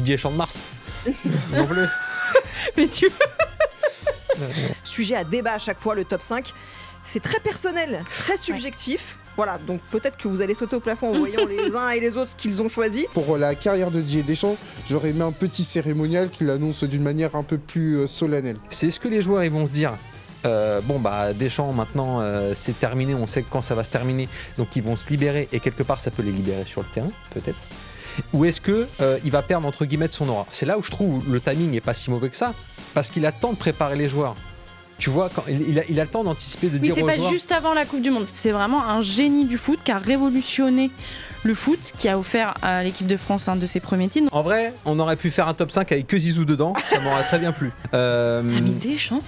Didier Champ de Mars. Non plus. Mais tu... Sujet à débat à chaque fois, le top 5. C'est très personnel, très subjectif. Voilà, donc peut-être que vous allez sauter au plafond en voyant les uns et les autres ce qu'ils ont choisi. Pour la carrière de Didier Deschamps, j'aurais aimé un petit cérémonial qui l'annonce d'une manière un peu plus solennelle. C'est ce que les joueurs ils vont se dire. Deschamps maintenant c'est terminé, on sait quand ça va se terminer, donc ils vont se libérer et quelque part ça peut les libérer sur le terrain, peut-être. Ou est-ce que il va perdre entre guillemets de son aura? C'est là où je trouve le timing est pas si mauvais que ça, parce qu'il a le temps de préparer les joueurs. Tu vois, quand il a le temps d'anticiper, de dire aux joueurs... c'est pas juste avant la Coupe du Monde, c'est vraiment un génie du foot qui a révolutionné le foot, qui a offert à l'équipe de France un de ses premiers titres. En vrai, on aurait pu faire un top 5 avec que Zizou dedans, ça m'aurait très bien plu. Ami Deschamps.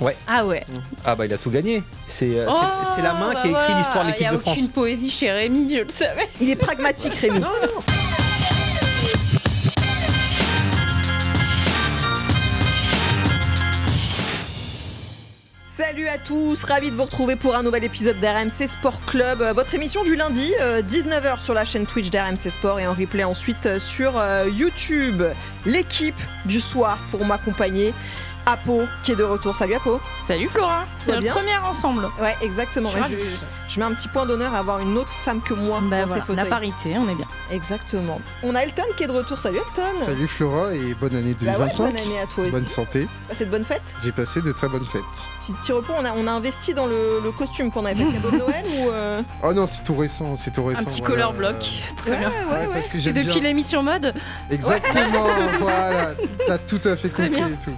Ouais. Ah ouais. Ah bah il a tout gagné. C'est la main qui a écrit l'histoire de l'équipe de France. Il n'y a aucune poésie chez Rémi, je le savais. Il est pragmatique, Rémi. Salut à tous, ravi de vous retrouver pour un nouvel épisode d'RMC Sport Club, votre émission du lundi, 19h sur la chaîne Twitch d'RMC Sport et en replay ensuite sur YouTube. L'équipe du soir pour m'accompagner, Apo qui est de retour. Salut Apo. Salut Flora, c'est notre première ensemble. Ouais, exactement. Je mets un petit point d'honneur à avoir une autre femme que moi dans ces fauteuils. La parité, on est bien. Exactement. On a Elton qui est de retour. Salut Elton. Salut Flora et bonne année 2025. Bah ouais, bonne année à toi aussi. Bonne santé. Passez de bonnes fêtes. J'ai passé de très bonnes fêtes. Petit repos, on a investi dans le costume qu'on avait fait le cadeau de Noël ou Oh non, c'est tout récent, Un petit color block, très bien. Ouais, parce que c'est depuis l'émission mode. Exactement, voilà, t'as tout à fait très compris bien. et tout.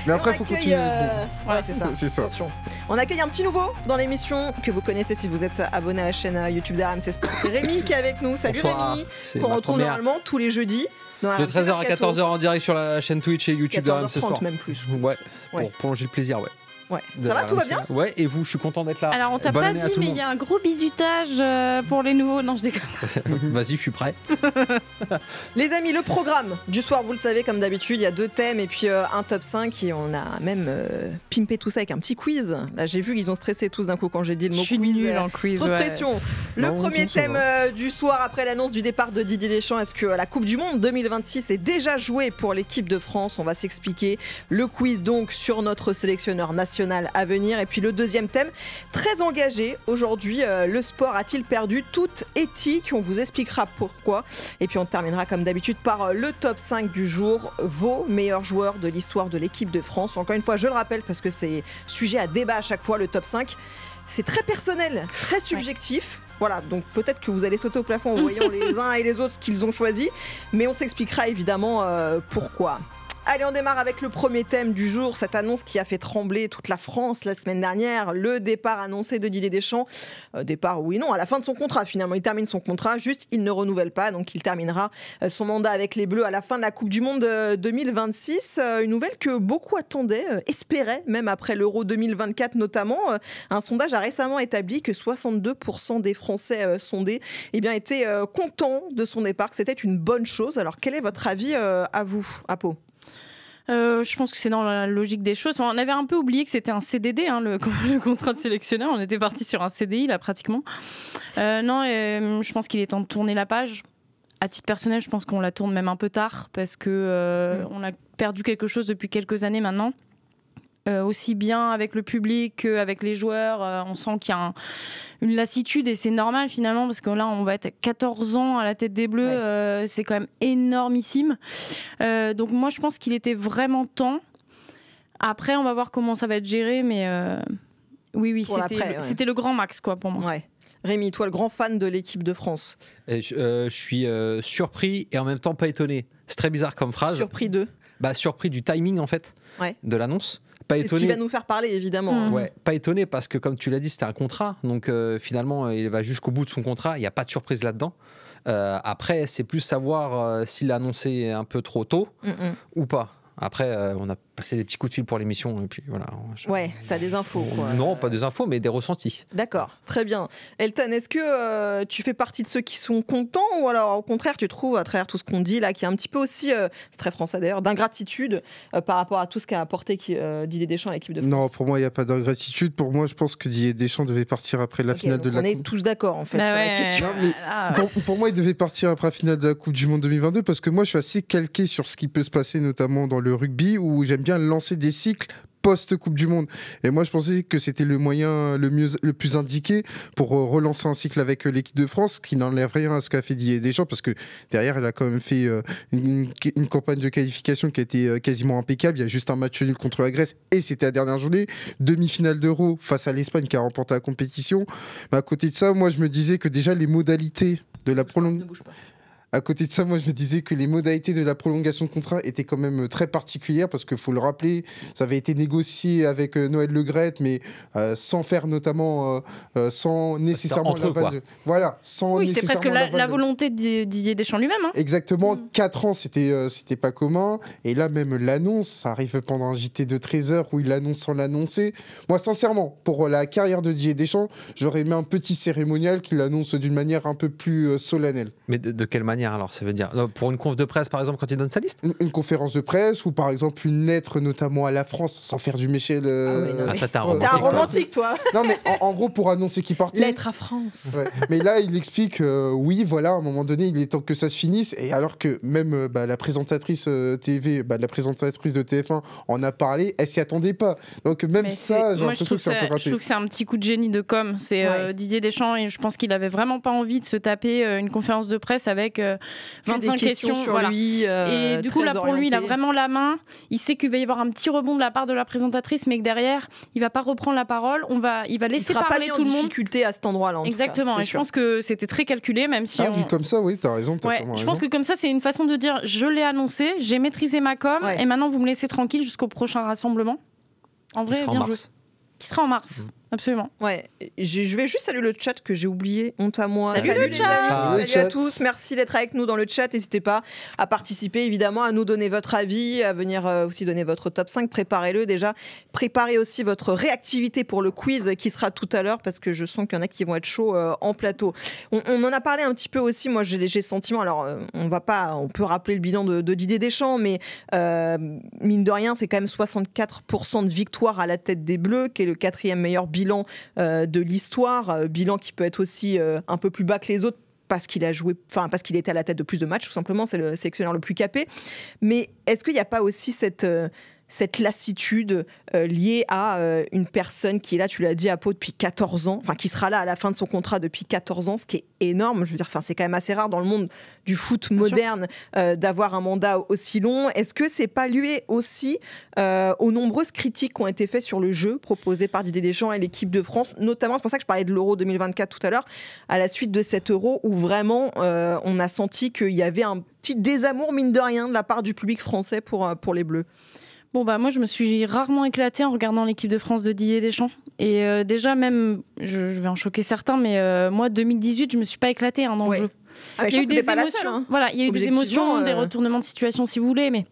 Mais après, faut continuer. Ouais, c'est ça. C'est ça. Attention. On accueille un petit nouveau dans l'émission que vous connaissez si vous êtes abonné à la chaîne YouTube d'RMC Sport. C'est Rémi qui est avec nous. Salut Bonsoir. Rémi, C'est qu'on ma retrouve première. normalement tous les jeudis. De 13h à 14h en direct sur la chaîne Twitch et YouTube de RMC 14h30 Sport. même plus. Ouais, Ouais. pour prolonger le plaisir, ouais. Ouais. Ça va, tout va bien? Ouais, et vous, je suis content d'être là. Alors on t'a Bonne pas année à dit, tout le mais il y a un gros bisutage pour les nouveaux. Non, je déconne. Vas-y, je suis prêt. Les amis, le programme du soir, vous le savez, comme d'habitude, il y a 2 thèmes et puis un top 5 et on a même pimpé tout ça avec un petit quiz. Là, j'ai vu qu'ils ont stressé tous d'un coup quand j'ai dit le mot Je suis quiz. nulle en quiz. Trop de pression. Le Non, premier ça thème du soir après l'annonce du départ de Didier Deschamps, est-ce que la Coupe du Monde 2026 est déjà jouée pour l'équipe de France? On va s'expliquer. Le quiz donc sur notre sélectionneur national à venir. Et puis le deuxième thème, très engagé. Aujourd'hui, le sport a-t-il perdu toute éthique? On vous expliquera pourquoi. Et puis on terminera comme d'habitude par le top 5 du jour, vos meilleurs joueurs de l'histoire de l'équipe de France. Encore une fois, je le rappelle parce que c'est sujet à débat à chaque fois, le top 5. C'est très personnel, très subjectif. Voilà, donc peut-être que vous allez sauter au plafond en voyant les uns et les autres ce qu'ils ont choisi, mais on s'expliquera évidemment pourquoi. Allez, on démarre avec le premier thème du jour, cette annonce qui a fait trembler toute la France la semaine dernière, le départ annoncé de Didier Deschamps. Départ, oui, non, à la fin de son contrat finalement, il termine son contrat, juste il ne renouvelle pas, donc il terminera son mandat avec les Bleus à la fin de la Coupe du Monde 2026. Une nouvelle que beaucoup attendaient, espéraient, même après l'Euro 2024 notamment. Un sondage a récemment établi que 62% des Français sondés étaient contents de son départ, que c'était une bonne chose. Alors quel est votre avis à vous, Apo ? Je pense que c'est dans la logique des choses. On avait un peu oublié que c'était un CDD, le contrat de sélectionneur. On était parti sur un CDI, là, pratiquement. Je pense qu'il est temps de tourner la page. À titre personnel, je pense qu'on la tourne même un peu tard parce que on a perdu quelque chose depuis quelques années maintenant. Aussi bien avec le public qu'avec les joueurs, on sent qu'il y a une lassitude et c'est normal finalement parce que là on va être 14 ans à la tête des Bleus, c'est quand même énormissime. Donc moi je pense qu'il était vraiment temps. Après on va voir comment ça va être géré, mais oui c'était le grand max quoi pour moi. Ouais. Rémi, toi le grand fan de l'équipe de France. Je suis surpris et en même temps pas étonné. C'est très bizarre comme phrase. Surpris d'eux. Surpris du timing en fait de l'annonce. Pas c'est étonné. Ce qui va nous faire parler évidemment. Ouais, pas étonné parce que comme tu l'as dit c'était un contrat, donc finalement il va jusqu'au bout de son contrat, il n'y a pas de surprise là-dedans. Après c'est plus savoir s'il l'a annoncé un peu trop tôt ou pas. Après passer des petits coups de fil pour l'émission et puis voilà. Ouais, t'as des infos quoi. Non, pas des infos, mais des ressentis. D'accord, très bien. Elton, est-ce que tu fais partie de ceux qui sont contents ou alors au contraire tu trouves à travers tout ce qu'on dit là qu'il y a un petit peu aussi, c'est très français d'ailleurs, d'ingratitude par rapport à tout ce qu'a apporté Didier Deschamps à l'équipe de France? Non, pour moi il n'y a pas d'ingratitude. Pour moi je pense que Didier Deschamps devait partir après la finale de la Coupe. On est Coupe. tous d'accord en fait sur la question. Non, mais pour moi il devait partir après la finale de la Coupe du Monde 2022 parce que moi je suis assez calqué sur ce qui peut se passer notamment dans le rugby où j'aime bien lancer des cycles post-Coupe du Monde. Et moi, je pensais que c'était le moyen le plus indiqué pour relancer un cycle avec l'équipe de France, qui n'enlève rien à ce qu'a fait Didier Deschamps, parce que derrière, elle a quand même fait une campagne de qualification qui a été quasiment impeccable. Il y a juste un match nul contre la Grèce, et c'était la dernière journée. Demi-finale d'Euro face à l'Espagne qui a remporté la compétition. Mais à côté de ça, moi, je me disais que déjà, les modalités de la prolongation... À côté de ça, moi, je me disais que les modalités de la prolongation de contrat étaient quand même très particulières parce qu'il faut le rappeler, ça avait été négocié avec Noël Le Graët, mais sans faire notamment, sans nécessairement l'aval. Voilà, sans oui, c'était presque la volonté de Didier Deschamps lui-même. Hein. Exactement, 4 ans, c'était pas commun. Et là, même l'annonce, ça arrive pendant un JT de 13h où il l'annonce sans l'annoncer. Moi, sincèrement, pour la carrière de Didier Deschamps, j'aurais aimé un petit cérémonial qui l'annonce d'une manière un peu plus solennelle. Mais de quelle manière alors, ça veut dire pour une conf de presse par exemple quand il donne sa liste, une conférence de presse ou par exemple une lettre notamment à la France sans faire du Michel. T'es un romantique toi. Non mais en gros pour annoncer qu'il partait. Lettre à France. Ouais. Mais là il explique oui voilà à un moment donné il est temps que ça se finisse et alors que même la présentatrice TV, la présentatrice de TF1 en a parlé, elle s'y attendait pas. Donc même mais ça j'ai l'impression que c'est un peu raté. Je trouve que c'est un petit coup de génie de com. C'est Didier Deschamps et je pense qu'il avait vraiment pas envie de se taper une conférence de presse avec 25 questions sur lui. Et du coup, là, pour lui, il a vraiment la main. Il sait qu'il va y avoir un petit rebond de la part de la présentatrice, mais que derrière, il va pas reprendre la parole. Il va laisser parler tout le monde. Il sera pas mis en difficulté à cet endroit-là. Exactement. Et je pense que c'était très calculé, même si. Vu comme ça, oui, t'as raison. Je pense que comme ça, c'est une façon de dire je l'ai annoncé, j'ai maîtrisé ma com, et maintenant vous me laissez tranquille jusqu'au prochain rassemblement. En vrai, bien joué. Qui sera en mars. Absolument. Ouais, je vais juste saluer le chat que j'ai oublié. Honte à moi. Salut le chat. Salut à tous. Merci d'être avec nous dans le chat. N'hésitez pas à participer, évidemment, à nous donner votre avis, à venir aussi donner votre top 5. Préparez-le déjà. Préparez aussi votre réactivité pour le quiz qui sera tout à l'heure parce que je sens qu'il y en a qui vont être chauds en plateau. On en a parlé un petit peu aussi. Moi, j'ai sentiment. Alors, on peut rappeler le bilan de Didier Deschamps, mais mine de rien, c'est quand même 64% de victoire à la tête des Bleus, qui est le 4e meilleur bilan de l'histoire, bilan qui peut être aussi un peu plus bas que les autres parce qu'il a joué, parce qu'il était à la tête de plus de matchs, tout simplement, c'est le sélectionneur le plus capé. Mais est-ce qu'il n'y a pas aussi cette lassitude liée à une personne qui est là, tu l'as dit, à Pau depuis 14 ans, qui sera là à la fin de son contrat depuis 14 ans, ce qui est énorme. Je veux dire, c'est quand même assez rare dans le monde du foot moderne d'avoir un mandat aussi long. Est-ce que c'est pas lié aussi aux nombreuses critiques qui ont été faites sur le jeu proposé par Didier Deschamps et l'équipe de France, notamment, c'est pour ça que je parlais de l'Euro 2024 tout à l'heure, à la suite de cet Euro où vraiment on a senti qu'il y avait un petit désamour, mine de rien, de la part du public français pour les Bleus? Bon moi je me suis rarement éclatée en regardant l'équipe de France de Didier Deschamps et déjà même, je vais en choquer certains, mais moi 2018 je me suis pas éclatée dans le jeu. Il y a eu des émotions, seule, voilà, il y a eu des émotions, des retournements de situation si vous voulez, mais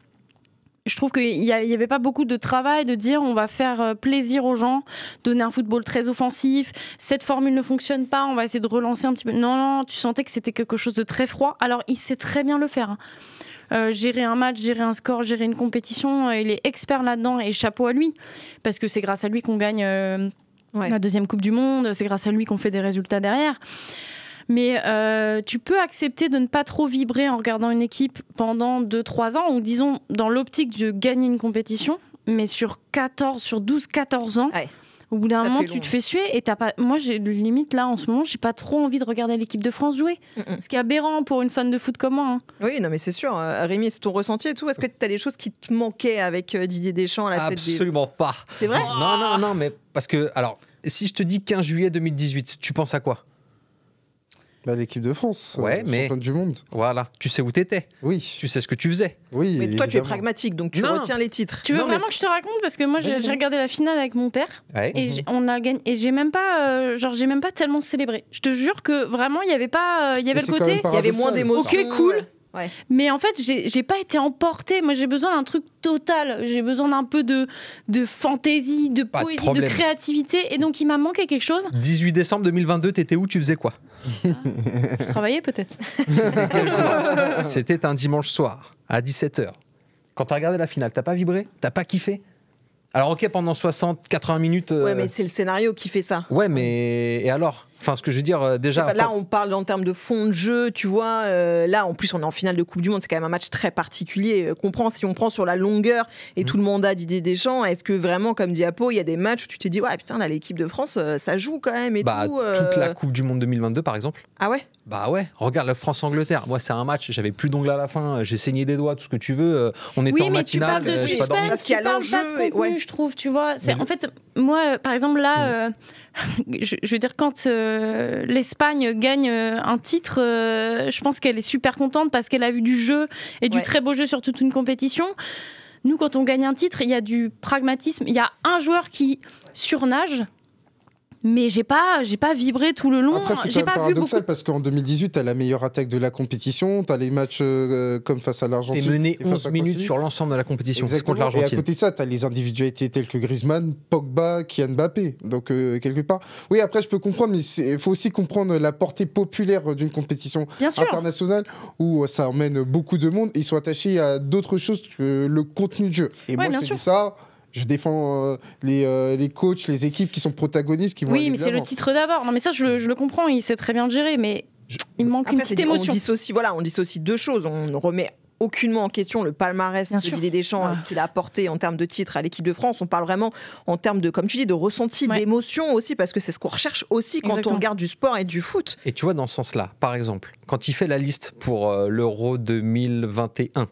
je trouve qu'il n'y avait pas beaucoup de travail de dire on va faire plaisir aux gens, donner un football très offensif, cette formule ne fonctionne pas, on va essayer de relancer un petit peu. Non, tu sentais que c'était quelque chose de très froid. Alors il sait très bien le faire. Gérer un match, gérer un score, gérer une compétition, il est expert là-dedans et chapeau à lui parce que c'est grâce à lui qu'on gagne la deuxième Coupe du Monde, c'est grâce à lui qu'on fait des résultats derrière. Mais tu peux accepter de ne pas trop vibrer en regardant une équipe pendant 2-3 ans ou disons dans l'optique de gagner une compétition, mais sur 12-14 ans. Au bout d'un moment, tu te fais suer et t'as pas. Moi, j'ai limite là en ce moment, j'ai pas trop envie de regarder l'équipe de France jouer. Ce qui est aberrant pour une fan de foot comme moi. Hein. Oui, non, mais c'est sûr. Rémi, c'est ton ressenti et tout. Est-ce que tu as des choses qui te manquaient avec Didier Deschamps à la tête des... Absolument pas. C'est vrai ? Non, mais parce que alors, si je te dis 15 juillet 2018, tu penses à quoi ? L'équipe de France, mais championne du monde. Voilà, tu sais où t'étais. Oui. Tu sais ce que tu faisais. Oui. Mais toi, tu es pragmatique, donc tu retiens les titres. Tu veux vraiment que je te raconte parce que moi, j'ai regardé la finale avec mon père et on a gagné et j'ai même pas, j'ai même pas tellement célébré. Je te jure que vraiment, il y avait pas, il y avait le côté, il y avait moins d'émotions. Ok, cool. Ouais. Mais en fait, j'ai pas été emportée. Moi, j'ai besoin d'un truc total. J'ai besoin d'un peu de fantaisie, de Pas de poésie, de problème. créativité. Et donc, il m'a manqué quelque chose. 18 décembre 2022, t'étais où? Tu faisais quoi? Je travaillais peut-être. C'était un dimanche soir, à 17h. Quand t'as regardé la finale, t'as pas vibré? T'as pas kiffé? Alors ok, pendant 60-80 minutes... Ouais, mais c'est le scénario qui fait ça. Ouais, mais... Et alors? Enfin, ce que je veux dire, déjà... Là, on parle en termes de fond de jeu, tu vois. Là, en plus, on est en finale de Coupe du Monde. C'est quand même un match très particulier. Si on prend sur la longueur et tout le mandat Didier Deschamps, est-ce que vraiment, comme dit Apo, il y a des matchs où tu te dis, ouais, putain, là, l'équipe de France, ça joue quand même et tout. Toute la Coupe du Monde 2022, par exemple. Ah ouais? Bah ouais, regarde la France-Angleterre. Moi, c'est un match, j'avais plus d'ongles à la fin, j'ai saigné des doigts, tout ce que tu veux. On était Oui, en mais tu matinale, parles de j'ai pas dormi. Parce suspense, qu'il y a tu parles l'enjeu pas de contenu, ouais. je trouve, tu vois. En fait, moi, par exemple, là, je veux dire, quand l'Espagne gagne un titre, je pense qu'elle est super contente parce qu'elle a eu du jeu et du très beau jeu sur toute une compétition. Nous, quand on gagne un titre, il y a du pragmatisme. Il y a un joueur qui surnage. Mais j'ai pas vibré tout le long. Après, c'est j'ai quand même pas vu paradoxal beaucoup. parce qu'en 2018, t'as la meilleure attaque de la compétition, t'as les matchs comme face à l'Argentine. T'es mené et face 11 à minutes Croatie. sur l'ensemble de la compétition, c'est Exactement. contre Et à l'Argentine. côté de ça, t'as les individualités telles que Griezmann, Pogba, Kylian Mbappé. Donc, quelque part. Oui, après, je peux comprendre, mais il faut aussi comprendre la portée populaire d'une compétition Bien sûr. internationale où ça emmène beaucoup de monde et ils sont attachés à d'autres choses que le contenu de jeu. Et moi, je bien te sûr. dis ça. Je défends les coachs, les équipes qui sont protagonistes, qui vont Oui, aller mais de c'est le l'avant. titre d'abord. Non, mais ça, je le comprends. Il sait très bien le gérer, mais il me manque une Après, petite émotion. on dissocie deux choses. On ne remet aucunement en question le palmarès Bien de sûr. Didier Deschamps, ce qu'il a apporté en termes de titres à l'équipe de France. On parle vraiment en termes de, comme tu dis, de ressenti, d'émotion aussi, parce que c'est ce qu'on recherche aussi quand Exactement. on regarde du sport et du foot. Et tu vois, dans ce sens-là, par exemple, quand il fait la liste pour l'Euro 2021,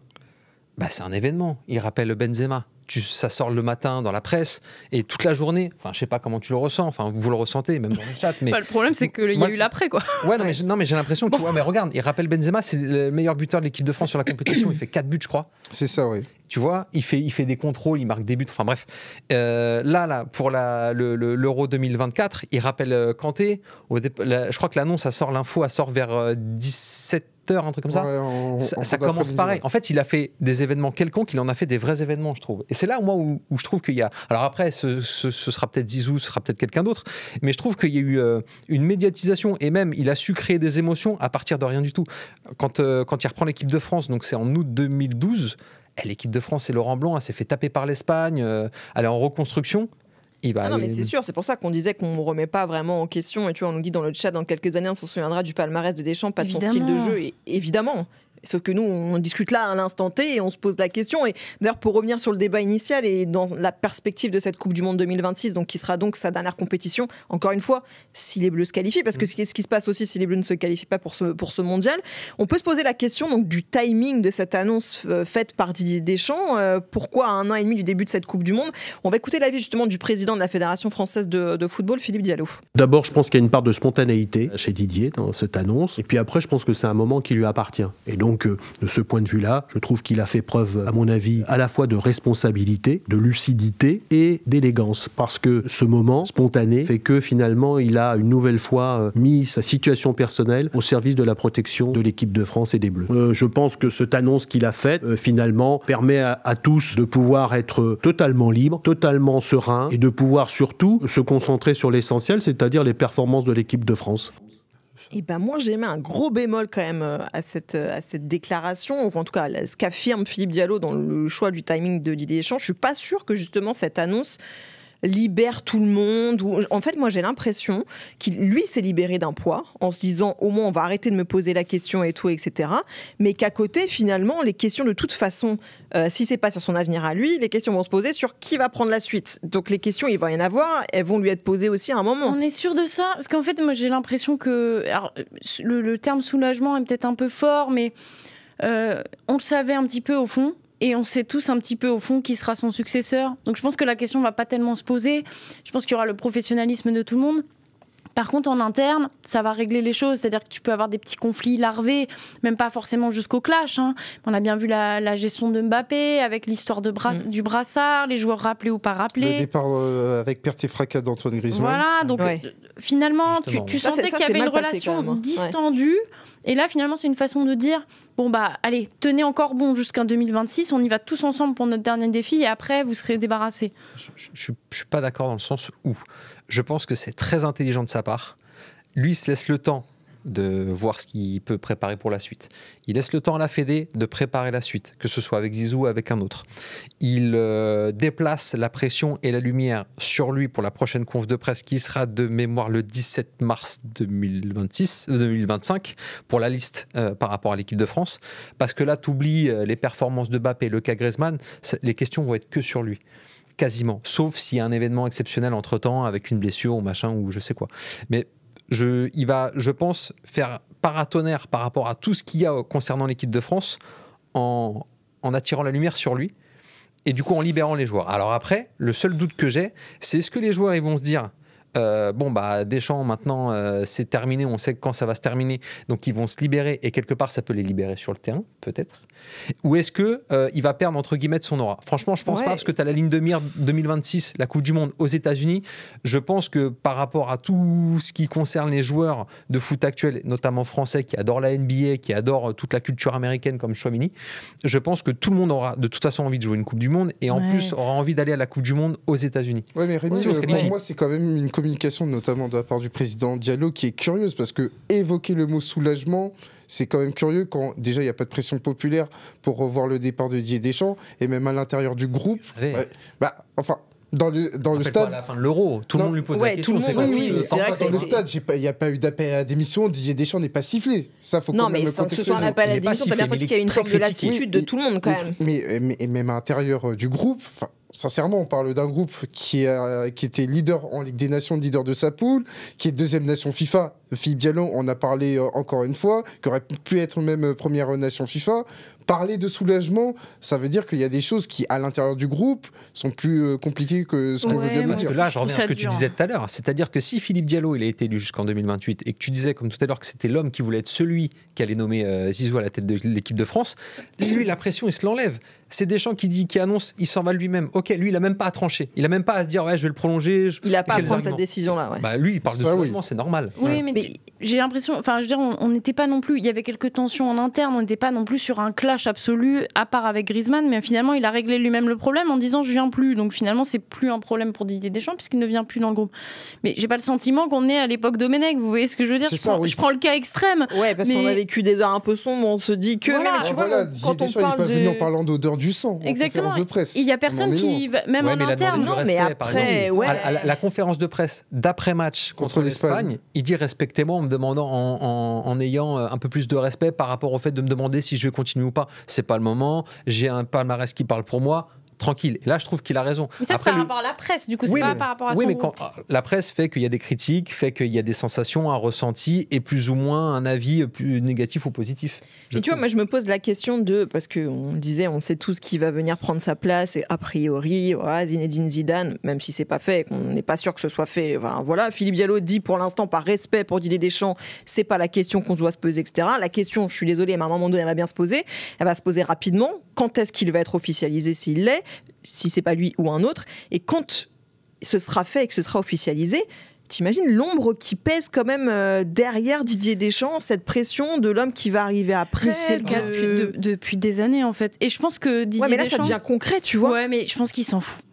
bah, c'est un événement. Il rappelle Benzema. Ça sort le matin dans la presse et toute la journée, enfin je sais pas comment tu le ressens, enfin vous le ressentez même dans le chat, mais Le problème, c'est qu'il y a Moi- eu l'après, quoi. ouais, non mais j'ai l'impression, tu vois, mais regarde, il rappelle Benzema, c'est le meilleur buteur de l'équipe de France sur la compétition, il fait 4 buts je crois. C'est ça, oui. Tu vois, il fait des contrôles, il marque des buts, enfin bref. Là, pour l'Euro 2024, il rappelle Kanté. Je crois que l'annonce, l'info, elle sort vers 17h, un truc comme ça. Ouais, Ça commence pareil. En fait, il a fait des événements quelconques, il en a fait des vrais événements, je trouve. Et c'est là, moi, où je trouve qu'il y a... Alors après, ce sera peut-être Zizou, ce sera peut-être quelqu'un d'autre, mais je trouve qu'il y a eu une médiatisation, et même, il a su créer des émotions à partir de rien du tout. Quand il reprend l'équipe de France, donc c'est en août 2012... L'équipe de France, c'est Laurent Blanc, elle s'est fait taper par l'Espagne, elle est en reconstruction. Non, mais c'est sûr, c'est pour ça qu'on disait qu'on ne remet pas vraiment en question. Et tu vois, on nous dit dans le chat, dans quelques années, on se souviendra du palmarès de Deschamps, pas de son style de jeu, et évidemment. Sauf que nous, on discute là à l'instant T et on se pose la question. Et d'ailleurs, pour revenir sur le débat initial et dans la perspective de cette Coupe du Monde 2026, donc qui sera donc sa dernière compétition, encore une fois, si les Bleus se qualifient, parce que ce qui se passe aussi si les Bleus ne se qualifient pas pour ce mondial, on peut se poser la question donc, du timing de cette annonce faite par Didier Deschamps. Pourquoi à 1 an et demi du début de cette Coupe du Monde? On va écouter l'avis justement du président de la Fédération française de football, Philippe Diallo. D'abord, je pense qu'il y a une part de spontanéité chez Didier dans cette annonce. Et puis après, je pense que c'est un moment qui lui appartient. Et donc, de ce point de vue-là, je trouve qu'il a fait preuve, à mon avis, à la fois de responsabilité, de lucidité et d'élégance. Parce que ce moment spontané fait que finalement, il a une nouvelle fois mis sa situation personnelle au service de la protection de l'équipe de France et des Bleus. Je pense que cette annonce qu'il a faite, finalement, permet à tous de pouvoir être totalement libre, totalement serein et de pouvoir surtout se concentrer sur l'essentiel, c'est-à-dire les performances de l'équipe de France. Et ben moi j'ai mis un gros bémol quand même à cette déclaration, ou en tout cas ce qu'affirme Philippe Diallo dans le choix du timing de Didier Deschamps. Je suis pas sûre que justement cette annonce libère tout le monde. En fait, moi j'ai l'impression qu'il lui s'est libéré d'un poids en se disant au moins on va arrêter de me poser la question et tout, etc. Mais qu'à côté finalement les questions de toute façon, si c'est pas sur son avenir à lui, les questions vont se poser sur qui va prendre la suite. Donc les questions, il va y en avoir, elles vont lui être posées aussi à un moment. On est sûr de ça? Parce qu'en fait, moi j'ai l'impression que... Alors, le terme soulagement est peut-être un peu fort, mais on le savait un petit peu au fond. Et on sait tous un petit peu au fond qui sera son successeur. Donc je pense que la question ne va pas tellement se poser. Je pense qu'il y aura le professionnalisme de tout le monde. Par contre, en interne, ça va régler les choses. C'est-à-dire que tu peux avoir des petits conflits larvés, même pas forcément jusqu'au clash. On a bien vu la gestion de Mbappé, avec l'histoire du brassard, les joueurs rappelés ou pas rappelés. Le départ avec perte et fracas d'Antoine Griezmann. Voilà, donc finalement, tu sentais qu'il y avait une relation distendue. Et là, finalement, c'est une façon de dire... bon bah allez, tenez encore bon jusqu'en 2026, on y va tous ensemble pour notre dernier défi et après vous serez débarrassés. Je suis pas d'accord dans le sens où je pense que c'est très intelligent de sa part. Lui, il se laisse le temps de voir ce qu'il peut préparer pour la suite. Il laisse le temps à la Fédé de préparer la suite, que ce soit avec Zizou ou avec un autre. Il déplace la pression et la lumière sur lui pour la prochaine conf de presse qui sera de mémoire le 17 mars 2025 pour la liste par rapport à l'équipe de France. Parce que là, tu oublies les performances de Mbappé, le cas Griezmann, les questions vont être que sur lui. Quasiment. Sauf s'il y a un événement exceptionnel entre-temps avec une blessure ou machin ou je sais quoi. Mais il va, je pense, faire paratonnerre par rapport à tout ce qu'il y a concernant l'équipe de France en attirant la lumière sur lui et du coup en libérant les joueurs. Alors après, le seul doute que j'ai, c'est est-ce que les joueurs ils vont se dire bon bah Deschamps maintenant c'est terminé, on sait quand ça va se terminer, donc ils vont se libérer et quelque part ça peut les libérer sur le terrain peut-être, ou est-ce que il va perdre entre guillemets de son aura? Franchement je pense pas, parce que tu as la ligne de mire 2026, la Coupe du Monde aux États-Unis. Je pense que par rapport à tout ce qui concerne les joueurs de foot actuels, notamment français qui adorent la NBA, qui adorent toute la culture américaine comme Chouamini, je pense que tout le monde aura de toute façon envie de jouer une Coupe du Monde et en plus aura envie d'aller à la Coupe du Monde aux États-Unis. Ouais, mais Rémi, pour moi c'est quand même une communication notamment de la part du président Diallo qui est curieuse, parce que évoquer le mot soulagement, c'est quand même curieux quand déjà il n'y a pas de pression populaire pour revoir le départ de Didier Deschamps, et même à l'intérieur du groupe. Enfin, dans le stade. À la fin de l'Euro, tout le monde lui pose la question. Dans le stade, il n'y a pas eu d'appel à la démission. Didier Deschamps n'est pas sifflé. Ça, faut quand même le contextualiser. Non, mais ce soit un appel à la démission, t'as bien senti qu'il y a une forme de lassitude de tout le monde quand même. Mais même à l'intérieur du groupe. Sincèrement, on parle d'un groupe qui était leader en Ligue des Nations, leader de sa poule, qui est deuxième nation FIFA. Philippe Diallo, on a parlé encore une fois, qui aurait pu être même première nation FIFA. Parler de soulagement, ça veut dire qu'il y a des choses qui, à l'intérieur du groupe, sont plus compliquées que ce qu'on veut bien nous dire. Là, je reviens à ce que tu disais tout à l'heure. C'est-à-dire que si Philippe Diallo il a été élu jusqu'en 2028 et que tu disais, comme tout à l'heure, que c'était l'homme qui voulait être celui qui allait nommer Zizou à la tête de l'équipe de France, lui, la pression, il se l'enlève. C'est Deschamps qui annonce, il s'en va lui-même. Ok, lui, il n'a même pas à trancher. Il n'a même pas à se dire, ouais, je vais le prolonger. Il n'a pas à prendre cette décision-là. Ouais. Bah, lui, il parle de soulagement, c'est normal. Oui, mais j'ai l'impression, enfin, je veux dire, on n'était pas non plus, il y avait quelques tensions en interne, on n'était pas non plus sur un clash absolu, à part avec Griezmann, mais finalement, il a réglé lui-même le problème en disant, je viens plus. Donc finalement, c'est plus un problème pour Didier Deschamps, puisqu'il ne vient plus dans le groupe. Mais j'ai pas le sentiment qu'on est à l'époque Domenech, vous voyez ce que je veux dire? Je prends le cas extrême. Ouais, parce qu'on a vécu des heures un peu sombres, on se dit que. Voilà, mais tu vois, quand on parle il n'est pas venu en parlant d'odeur du sang. Exactement. De presse. Il y a personne qui, même en interne. Non, mais après, la conférence de presse d'après-match contre l'Espagne, il dit respectez-moi en me demandant, en ayant un peu plus de respect par rapport au fait de me demander si je vais continuer ou pas. C'est pas le moment. J'ai un palmarès qui parle pour moi. Tranquille. Et là, je trouve qu'il a raison. Mais ça, c'est par rapport à la presse, du coup, c'est pas par rapport à son groupe. Quand la presse fait qu'il y a des critiques, fait qu'il y a des sensations, un ressenti et plus ou moins un avis plus négatif ou positif. Et tu vois, moi, je me pose la question parce qu'on disait, on sait tous qui va venir prendre sa place, et a priori, voilà, Zinedine Zidane, même si c'est pas fait, qu'on n'est pas sûr que ce soit fait. Enfin, voilà, Philippe Diallo dit pour l'instant, par respect pour Didier Deschamps, c'est pas la question qu'on doit se poser, etc. La question, je suis désolée, mais à un moment donné, elle va bien se poser. Elle va se poser rapidement. Quand est-ce qu'il va être officialisé, s'il l'est, si c'est pas lui ou un autre, et quand ce sera fait et que ce sera officialisé, t'imagines l'ombre qui pèse quand même derrière Didier Deschamps, cette pression de l'homme qui va arriver après. C'est le cas depuis des années en fait. Et je pense que Didier mais là Deschamps, ça devient concret, tu vois. Ouais, mais je pense qu'il s'en fout.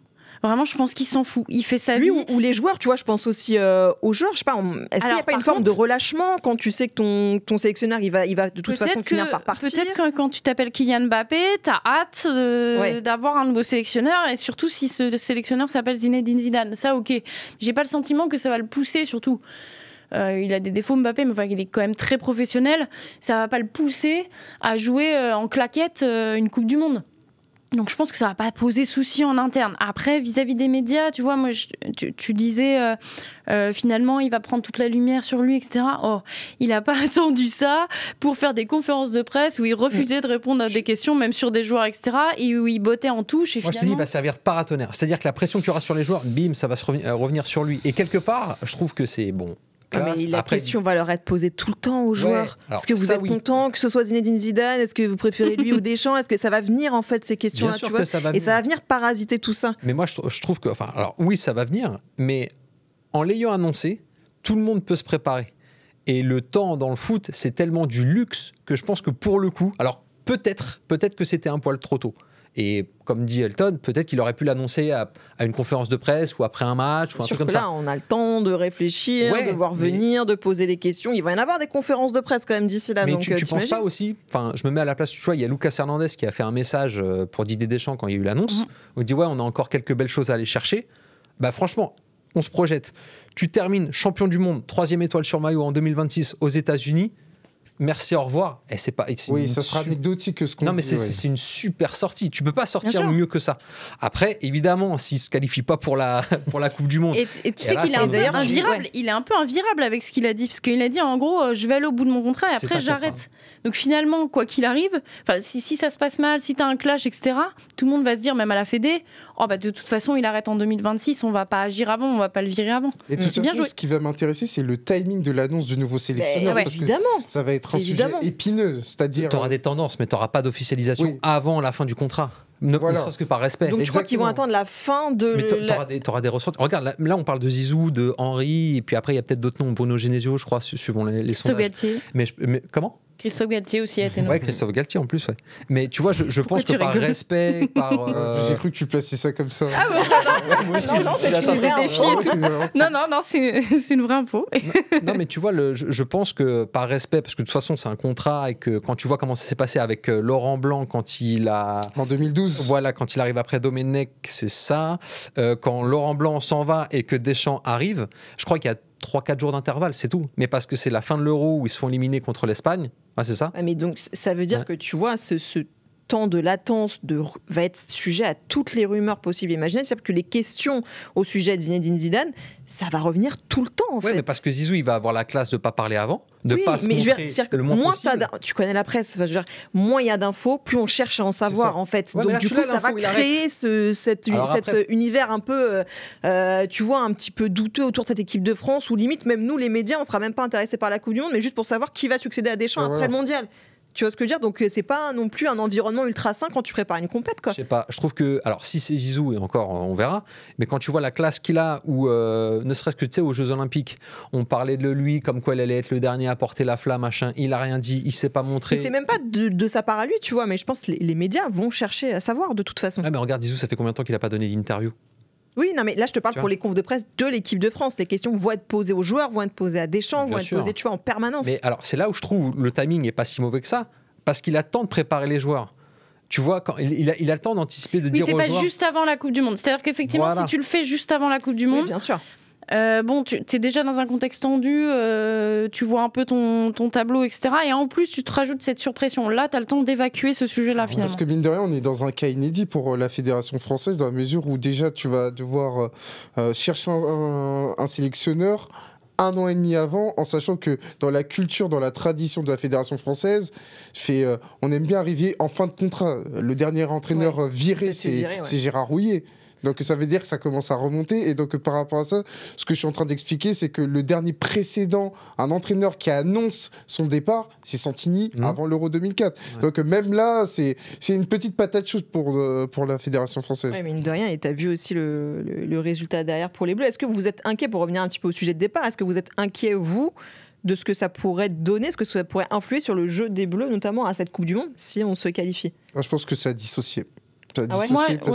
Vraiment, je pense qu'il s'en fout. Il fait sa vie. Lui ou les joueurs, tu vois, je pense aussi aux joueurs. Je sais pas, est-ce qu'il n'y a pas une forme de relâchement quand tu sais que ton sélectionneur, il va de toute façon finir par partir? Peut-être que quand tu t'appelles Kylian Mbappé, t'as hâte d'avoir un nouveau sélectionneur, et surtout si ce sélectionneur s'appelle Zinedine Zidane. Ça, ok. J'ai pas le sentiment que ça va le pousser, surtout. Il a des défauts Mbappé, mais enfin, il est quand même très professionnel. Ça va pas le pousser à jouer en claquette une Coupe du Monde. Donc je pense que ça va pas poser souci en interne. Après, vis-à-vis des médias, tu vois, moi, tu disais finalement, il va prendre toute la lumière sur lui, etc. Oh, il a pas attendu ça pour faire des conférences de presse où il refusait de répondre à des questions, même sur des joueurs, etc. Et où il bottait en touche. Et moi, je te dis, il va servir de paratonnerre. C'est-à-dire que la pression qu'il y aura sur les joueurs, bim, ça va se revenir sur lui. Et quelque part, je trouve que c'est bon. Mais la question va leur être posée tout le temps aux joueurs. Est-ce que vous êtes content que ce soit Zinedine Zidane? Est-ce que vous préférez lui ou Deschamps? Est-ce que ça va venir en fait ces questions-là, tu vois? Ça va venir parasiter tout ça. Mais moi je trouve que, enfin, alors oui, ça va venir, mais en l'ayant annoncé, tout le monde peut se préparer. Et le temps dans le foot, c'est tellement du luxe que je pense que pour le coup, alors peut-être que c'était un poil trop tôt. Et comme dit Elton, peut-être qu'il aurait pu l'annoncer à une conférence de presse ou après un match ou un truc comme ça. Là, on a le temps de réfléchir, de voir venir, de poser des questions. Il va y en avoir des conférences de presse quand même d'ici là. Mais donc, tu penses pas aussi, enfin, je me mets à la place, tu vois, il y a Lucas Hernandez qui a fait un message pour Didier Deschamps quand il y a eu l'annonce, où il dit ouais, on a encore quelques belles choses à aller chercher. Bah franchement, on se projette. Tu termines champion du monde, 3e étoile sur maillot en 2026 aux États-Unis. Merci, au revoir. Et c'est pas, oui, ça sera anecdotique que ce qu'on dit. Non, mais c'est une super sortie. Tu peux pas sortir mieux que ça. Après, évidemment, s'il se qualifie pas pour la Coupe du Monde. Et tu sais qu'il est un peu invirable. Il est un peu invirable avec ce qu'il a dit, parce qu'il a dit en gros, je vais aller au bout de mon contrat et après j'arrête. Donc finalement, quoi qu'il arrive, si ça se passe mal, si t'as un clash, etc., tout le monde va se dire, même à la Fédé, de toute façon, il arrête en 2026, on va pas agir avant, on va pas le virer avant. Et de toute façon, ce qui va m'intéresser, c'est le timing de l'annonce du nouveau sélectionneur. Parce évidemment. Que ça va être un sujet épineux. C'est-à-dire. Tu auras des tendances, mais tu n'auras pas d'officialisation avant la fin du contrat. Ne serait-ce que par respect. Donc je crois qu'ils vont attendre la fin de. Mais tu auras des ressorts. Regarde, là on parle de Zizou, de Henry, et puis après il y a peut-être d'autres noms, Bruno Genesio, je crois, suivant les sondages. Galtier. Mais comment ? Christophe Galtier aussi a été nommé. Ouais, Christophe Galtier en plus, ouais. Mais tu vois, je pense que par respect, par. J'ai cru que tu plaçais ça comme ça. Ah non, c'est une vraie info. Non, c'est une vraie info. Non, mais tu vois, je pense que par respect, parce que de toute façon, c'est un contrat et que quand tu vois comment ça s'est passé avec Laurent Blanc quand il a. En 2012. Voilà, quand il arrive après Domenech, c'est ça. Quand Laurent Blanc s'en va et que Deschamps arrive, je crois qu'il y a 3-4 jours d'intervalle, c'est tout. Mais parce que c'est la fin de l'Euro où ils sont éliminés contre l'Espagne. Ah, c'est ça. Mais donc, ça veut dire que tu vois, ce temps de latence va être sujet à toutes les rumeurs possibles et imaginables. C'est-à-dire que les questions au sujet de Zinedine Zidane, ça va revenir tout le temps, en fait. Mais parce que Zizou, il va avoir la classe de ne pas parler avant, de pas se montrer le moins possible. Tu connais la presse, moins il y a d'infos, plus on cherche à en savoir, en fait. Donc, du coup, ça va créer cet univers un peu, tu vois, un petit peu douteux autour de cette équipe de France, où limite, même nous, les médias, on ne sera même pas intéressés par la Coupe du Monde, mais juste pour savoir qui va succéder à Deschamps après le Mondial. Tu vois ce que je veux dire ? Donc c'est pas non plus un environnement ultra sain quand tu prépares une compète, quoi. Je sais pas, je trouve que, alors si c'est Zizou, et encore on verra, mais quand tu vois la classe qu'il a, ou ne serait-ce que tu sais aux Jeux Olympiques, on parlait de lui comme quoi il allait être le dernier à porter la flamme, machin, il a rien dit, il s'est pas montré. Mais c'est même pas de sa part à lui, tu vois, mais je pense que les médias vont chercher à savoir de toute façon. Ah mais regarde Zizou, ça fait combien de temps qu'il a pas donné d'interview ? Oui, non, mais là, je te parle pour les confs de presse de l'équipe de France. Les questions vont être posées aux joueurs, vont être posées à Deschamps, vont être posées, tu vois, en permanence. Mais alors, c'est là où je trouve le timing est pas si mauvais que ça, parce qu'il a le temps de préparer les joueurs. Tu vois, quand il a le temps d'anticiper, de dire aux joueurs... Oui, c'est pas juste avant la Coupe du Monde. C'est-à-dire qu'effectivement, si tu le fais juste avant la Coupe du Monde... Oui, bien sûr. Tu es déjà dans un contexte tendu, tu vois un peu ton tableau, etc. Et en plus, tu te rajoutes cette surpression. Là, tu as le temps d'évacuer ce sujet-là, finalement. Parce que mine de rien, on est dans un cas inédit pour la Fédération française, dans la mesure où déjà, tu vas devoir chercher un sélectionneur 1 an et demi avant, en sachant que dans la culture, dans la tradition de la Fédération française, on aime bien arriver en fin de contrat. Le dernier entraîneur viré, c'est Gérard Rouillet. Donc ça veut dire que ça commence à remonter. Et donc par rapport à ça, ce que je suis en train d'expliquer, c'est que le dernier précédent, un entraîneur qui annonce son départ, c'est Santini avant l'Euro 2004. Ouais. Donc même là, c'est une petite patate chaude pour la Fédération française. Ouais, mine de rien, et tu as vu aussi le résultat derrière pour les Bleus. Est-ce que vous êtes inquiet, pour revenir un petit peu au sujet de départ, est-ce que vous êtes inquiet, vous, de ce que ça pourrait donner, ce que ça pourrait influer sur le jeu des Bleus, notamment à cette Coupe du Monde, si on se qualifie ? Moi, je pense que ça a dissocié. Parce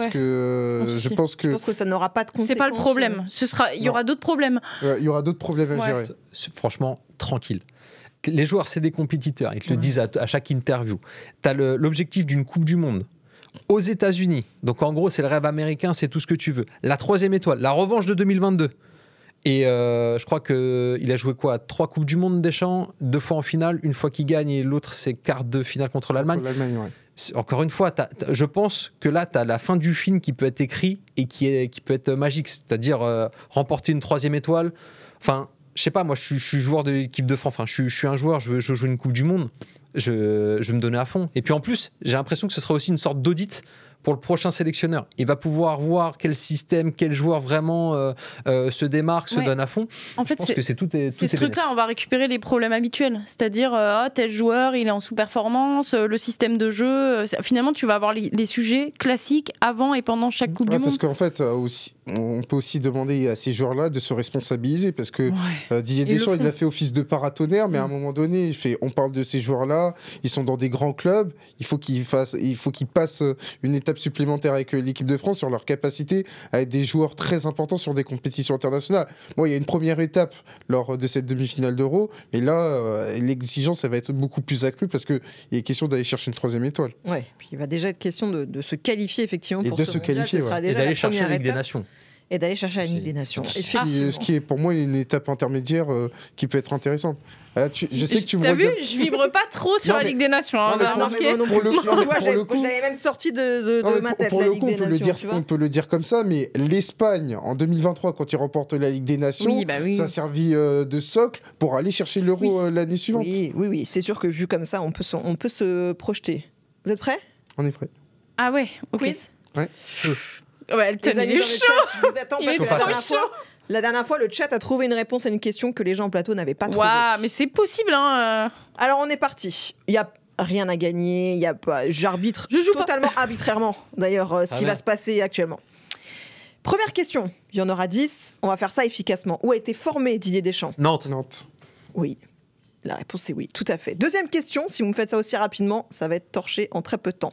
que je pense que ça n'aura pas de conséquences. C'est pas le problème. Il y aura d'autres problèmes. Il y aura d'autres problèmes à gérer. Franchement, tranquille. Les joueurs, c'est des compétiteurs. Ils te le disent à chaque interview. Tu as l'objectif d'une Coupe du Monde aux États-Unis. Donc en gros, c'est le rêve américain, c'est tout ce que tu veux. La 3e étoile, la revanche de 2022. Et je crois qu'il a joué 3 Coupes du Monde, Deschamps, 2 fois en finale, une fois qu'il gagne et l'autre c'est quart de finale contre l'Allemagne. Encore une fois, je pense que là, tu as la fin du film qui peut être écrit et qui peut être magique, c'est-à-dire remporter une 3e étoile. Enfin, je sais pas, moi je suis joueur de l'équipe de France, enfin, je suis un joueur, je joue une Coupe du Monde, je vais me donner à fond. Et puis en plus, j'ai l'impression que ce sera aussi une sorte d'audit pour le prochain sélectionneur. Il va pouvoir voir quel système, quel joueur vraiment se démarque, se donne à fond. En fait, je pense que c'est tout ce truc-là, on va récupérer les problèmes habituels. C'est-à-dire, tel joueur, il est en sous-performance, le système de jeu. Finalement, tu vas avoir les sujets classiques avant et pendant chaque Coupe du Monde. Parce qu'en fait, aussi, on peut aussi demander à ces joueurs-là de se responsabiliser parce que Didier Ils le Deschamps, il font. a fait office de paratonnerre, mais à un moment donné, on parle de ces joueurs-là, ils sont dans des grands clubs, il faut qu'ils passent une étape supplémentaire avec l'équipe de France sur leur capacité à être des joueurs très importants sur des compétitions internationales. Bon, il y a une première étape lors de cette demi-finale d'Euro, mais là, l'exigence, elle va être beaucoup plus accrue parce qu'il est question d'aller chercher une 3e étoile. Ouais, puis il va déjà être question de se qualifier effectivement Et pour de ce se mondial. qualifier, Ce sera ouais. déjà Et d'aller la chercher la première Ligue des étape. Nations. Et d'aller chercher la Ligue des Nations. Ce qui est pour moi une étape intermédiaire qui peut être intéressante. Je sais que tu me T'as vu, regardes. je vibre pas trop sur Non, la mais- Ligue des Nations. Hein, non, mais vous avez pour- remarqué non, pour le coup- tu vois, pour le coup- je l'avais même sorti de Non, mais ma tête, pour la le Ligue coup, des on peut le Nations, dire, tu vois. on peut le dire comme ça, mais l'Espagne en 2023, quand ils remportent la Ligue des Nations, Oui, bah oui. ça a servi de socle pour aller chercher l'Euro l'année suivante. Oui, c'est sûr que vu comme ça, on peut se projeter. Vous êtes prêts? On est prêt. Ah ouais, ok. Quiz. Ouais, elle Les tenait amis le dans le chaud. chat, je vous attends Il parce est que trop la dernière fois, le chat a trouvé une réponse à une question que les gens en plateau n'avaient pas trouvée. Waouh, mais c'est possible, hein. Alors on est parti. Il y a rien à gagner. Il y a pas. J'arbitre Je joue pas. totalement arbitrairement. D'ailleurs, ce qui va se passer actuellement. Première question. Il y en aura 10. On va faire ça efficacement. Où a été formé Didier Deschamps? Nantes. Oui. La réponse est oui, tout à fait. Deuxième question, si vous me faites ça aussi rapidement, ça va être torché en très peu de temps.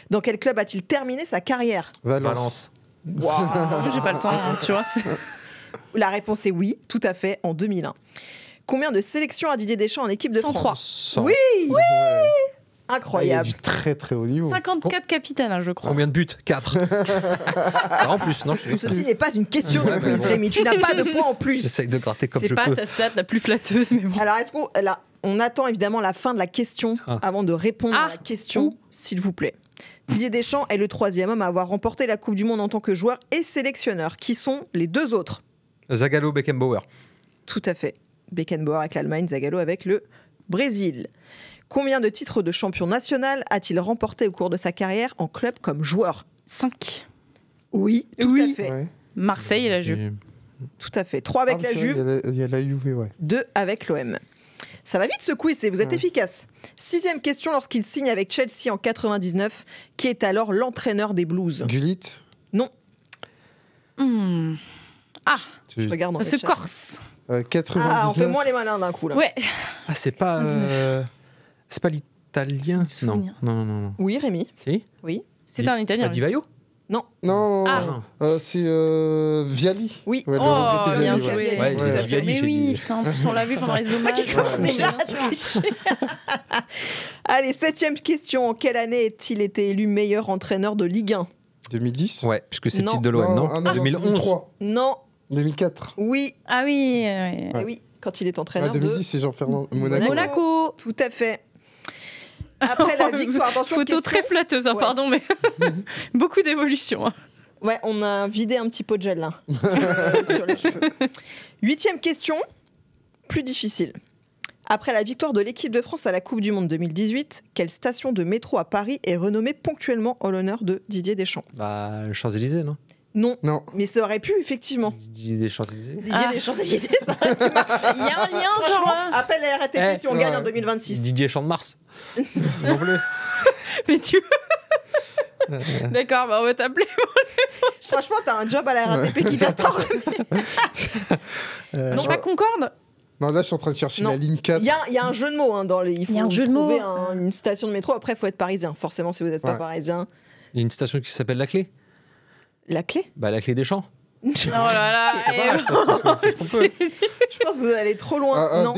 Dans quel club a-t-il terminé sa carrière? Valence. Waouh. J'ai pas le temps, hein, tu vois. La réponse est oui, tout à fait, en 2001. Combien de sélections a Didier Deschamps en équipe de 103. France? 100. Oui. Ouais. Ah, il y a Incroyable. du très très haut niveau. 54 capitaines, hein, je crois. Combien de buts? 4. Ça en plus, non? Ceci n'est pas une question de quiz, Rémi. Tu n'as pas de points en plus. J'essaye de gratter comme C'est je pas peux. sa stat la plus flatteuse, mais bon. Alors, on attend évidemment la fin de la question Ah. avant de répondre à la question, s'il vous plaît. Didier Deschamps est le 3e homme à avoir remporté la Coupe du Monde en tant que joueur et sélectionneur. Qui sont les deux autres? Zagallo, Beckenbauer. Tout à fait. Beckenbauer avec l'Allemagne, Zagallo avec le Brésil. Combien de titres de champion national a-t-il remporté au cours de sa carrière en club comme joueur? 5. Oui, tout à fait. Ouais. Marseille et la Juve. Tout à fait. 3 avec Ah, la c'est vrai, Juve, Il y a la Juve, ouais. 2 avec l'OM. Ça va vite ce quiz et vous êtes Ouais. efficace. 6e question, lorsqu'il signe avec Chelsea en 99, qui est alors l'entraîneur des Blues? Gullit. Non, Ah, je regarde dans le ce chat. Corse. 99. Ah, on fait moins les malins d'un coup là. Ouais. Ah, c'est pas. C'est pas l'italien? C'est mon Non. souvenir. Non. Oui, Rémi. Si? Oui. C'est un C'est Italien. pas Di Vaio? Non, Ah. c'est Viali. Oui. Ouais, le Oh, regretté bien Viali, joué. ouais. Ouais, tout j'ai à dit fait. Viali, Mais j'ai oui, dit- putain, en plus on l'a vu pendant les hommages. Qui commence Ouais, déjà bien à sûr. tricher. Allez, 7e question. En quelle année a-t-il été élu meilleur entraîneur de Ligue 1? 2010. Ouais, puisque c'est le Non. titre de l'OM, non? ah, non, 2011. 2003. Non. 2004. Oui. Ah oui, ouais. Eh oui, quand il est Ah, entraîneur 2010, c'est Jean-Fernand Monaco. Monaco. Tout à fait. Après la victoire, attention, Photo question. très flatteuse, hein, Ouais. pardon, mais beaucoup d'évolution. Hein. Ouais, on a vidé un petit pot de gel là sur les cheveux. 8e question, plus difficile. Après la victoire de l'équipe de France à la Coupe du Monde 2018, quelle station de métro à Paris est renommée ponctuellement en l'honneur de Didier Deschamps? Bah, le Champs-Élysées, non? Non, Non. mais ça aurait pu effectivement. Didier des Champs-Élysées? Didier Ah. Deschamps-Élysées, ça aurait pu marcher. Il y a un lien, Franchement, genre. appelle la RATP Eh, si on gagne ouais. en 2026. Didier Champ de Mars? Non plus. Mais tu. D'accord, bah on va t'appeler. Franchement, t'as un job à la RATP qui t'attend. Je sais pas, Concorde. Non, là, je suis en train de chercher Non. la ligne 4. Il y a un jeu de mots dans les. Il faut Il y a un jeu de trouver mots. une station de métro. Après, il faut être parisien. Forcément, si vous n'êtes pas Ouais. parisien. Il y a une station qui s'appelle La Clé? La clé? Bah, La Clé des Champs. Oh là là. Je pense que vous allez trop loin. Non.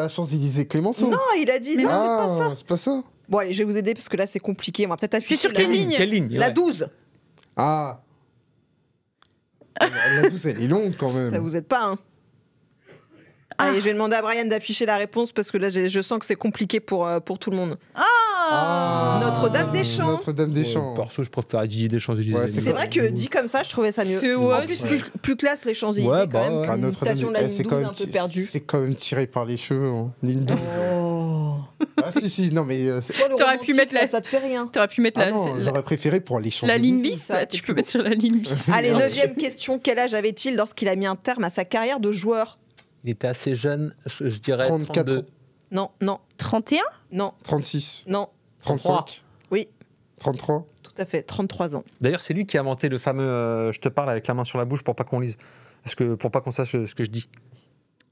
Champs-Élysées Clémenceau. Non, il a dit. Non, c'est pas ça. C'est pas ça. Bon, allez, je vais vous aider parce que là, c'est compliqué. On va peut-être afficher. sur la quelle ligne. ligne Quelle ligne? La Ouais. 12. Ah. La 12, elle est longue quand même. Ça vous aide pas, hein? Ah. Allez, je vais demander à Brian d'afficher la réponse parce que là, je sens que c'est compliqué pour tout le monde. Ah. Notre-Dame-des-Champs. Notre-Dame-des-Champs. Perso, je préfère Didier des Champs-Élysées. Ouais, C'est vrai que dit comme ça, je trouvais ça mieux. C'est- ouais, En plus, c'est- plus classe les Champs-Élysées Ouais, quand bah, même. ouais. qu'une station de la ligne c'est 12 quand même un peu perdue. C'est quand même tiré par les cheveux, hein. Ligne 12. Oh. Ah si, non mais... Toi, le T'aurais pu romantique, mettre la- là, ça te fait rien. T'aurais pu mettre Ah non, la j'aurais préféré pour les Champs-Élysées. ligne bis. ça, Là, t'es tu plus peux mettre sur la ligne bis. Allez, Bien 9e question. Quel âge avait-il lorsqu'il a mis un terme à sa carrière de joueur? Il était assez jeune, je dirais 34 32. ans. Non, non, 31 non, 36. non. 35. Oui. 33. Tout à fait, 33 ans. D'ailleurs, c'est lui qui a inventé le fameux je te parle avec la main sur la bouche pour pas qu'on lise. Parce que pour pas qu'on sache ce que je dis.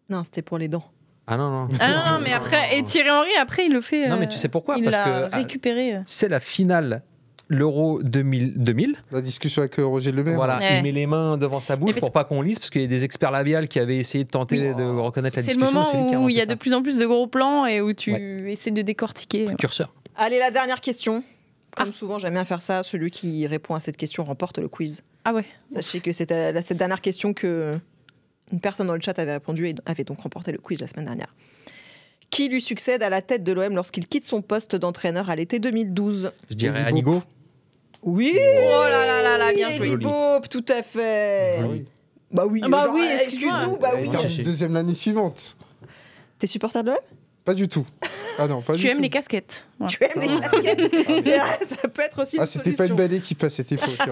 Non, c'était pour les dents. Ah non. Ah non, mais après, et Thierry Henry, après, il le fait. Non, mais tu sais pourquoi? Il Parce l'a que récupéré. c'est la finale l'Euro 2000. La discussion avec Roger Lemaire. Voilà, Ouais. il met les mains devant sa bouche Mais pour pas qu'on lise, parce qu'il y a des experts labiales qui avaient essayé de tenter de reconnaître la C'est le discussion. moment c'est lui qui a où il y a inventé de plus en plus de gros plans et où tu essaies de décortiquer. ça. Curseur. Allez, la dernière question. Comme souvent, j'aime bien faire ça. Celui qui répond à cette question remporte le quiz. Ah ouais. Sachez que c'est à cette dernière question que une personne dans le chat avait répondu et avait donc remporté le quiz la semaine dernière. Qui lui succède à la tête de l'OM lorsqu'il quitte son poste d'entraîneur à l'été 2012? Je dirais Eddie Anigo. Oui. Oh là là, bien joué. Eddie Bope, tout à fait. Ah oui. Bah oui. Bah genre, oui, excuse-moi. excuse-nous. Bah oui. Il garde deuxième l'année suivante. T'es supporter de l'OM? Pas du tout. Ah non, pas du Tu tout. aimes les casquettes. Voilà. Tu aimes les casquettes? C'est vrai, ça peut être aussi une C'était pas solution. une belle équipe à cette époque. hein.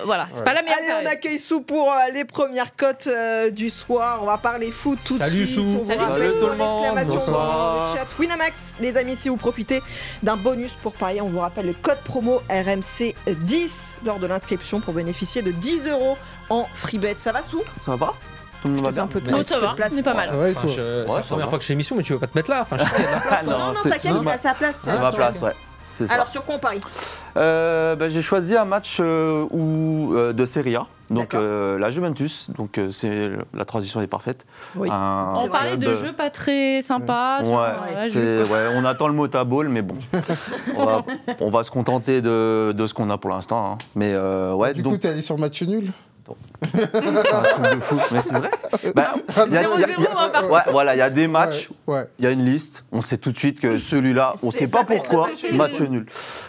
Voilà, c'est Ouais. pas la meilleure Allez, on période. accueille Sou pour les premières cotes du soir. On va parler foot tout Salut, de suite. Sou. On vous Salut, rappelle tout le monde. l'exclamation Bonsoir. dans le chat. Winamax, les amis, si vous profitez d'un bonus pour parier, on vous rappelle le code promo RMC10 lors de l'inscription pour bénéficier de 10 € en free bet. Ça va, Sou? Ça va? Tout le monde va Tu fais un bien? peu de Non, place, ça un peu va, de place. on est pas mal. Ça va et Enfin, toi c'est Ouais, la ça première va. fois que je fais l'émission, mais tu veux pas te mettre là. Enfin, je sais pas, il y a de la place. Ah Non, c'est- t'inquiète, il a sa place. C'est ma place, ouais. C'est ça. Alors, sur quoi on parie? J'ai choisi un match de Serie A, donc D'accord. la Juventus, donc la transition est parfaite. Oui. On parlait de jeux pas très sympas. tu vois, Ouais, la Juve, quoi. on attend le mot à ball, mais bon, on va se contenter de ce qu'on a pour l'instant. hein. Mais ouais, Du coup, donc t'es allé sur match nul. c'est un truc de fou. Mais c'est vrai. Bah, il y a- 0-0 hein, partout. ouais, voilà, il y a des matchs. Ouais. Il y a une liste, on sait tout de suite que celui-là, on ne C'est- sait pas ça va être pourquoi, match nul. match nul.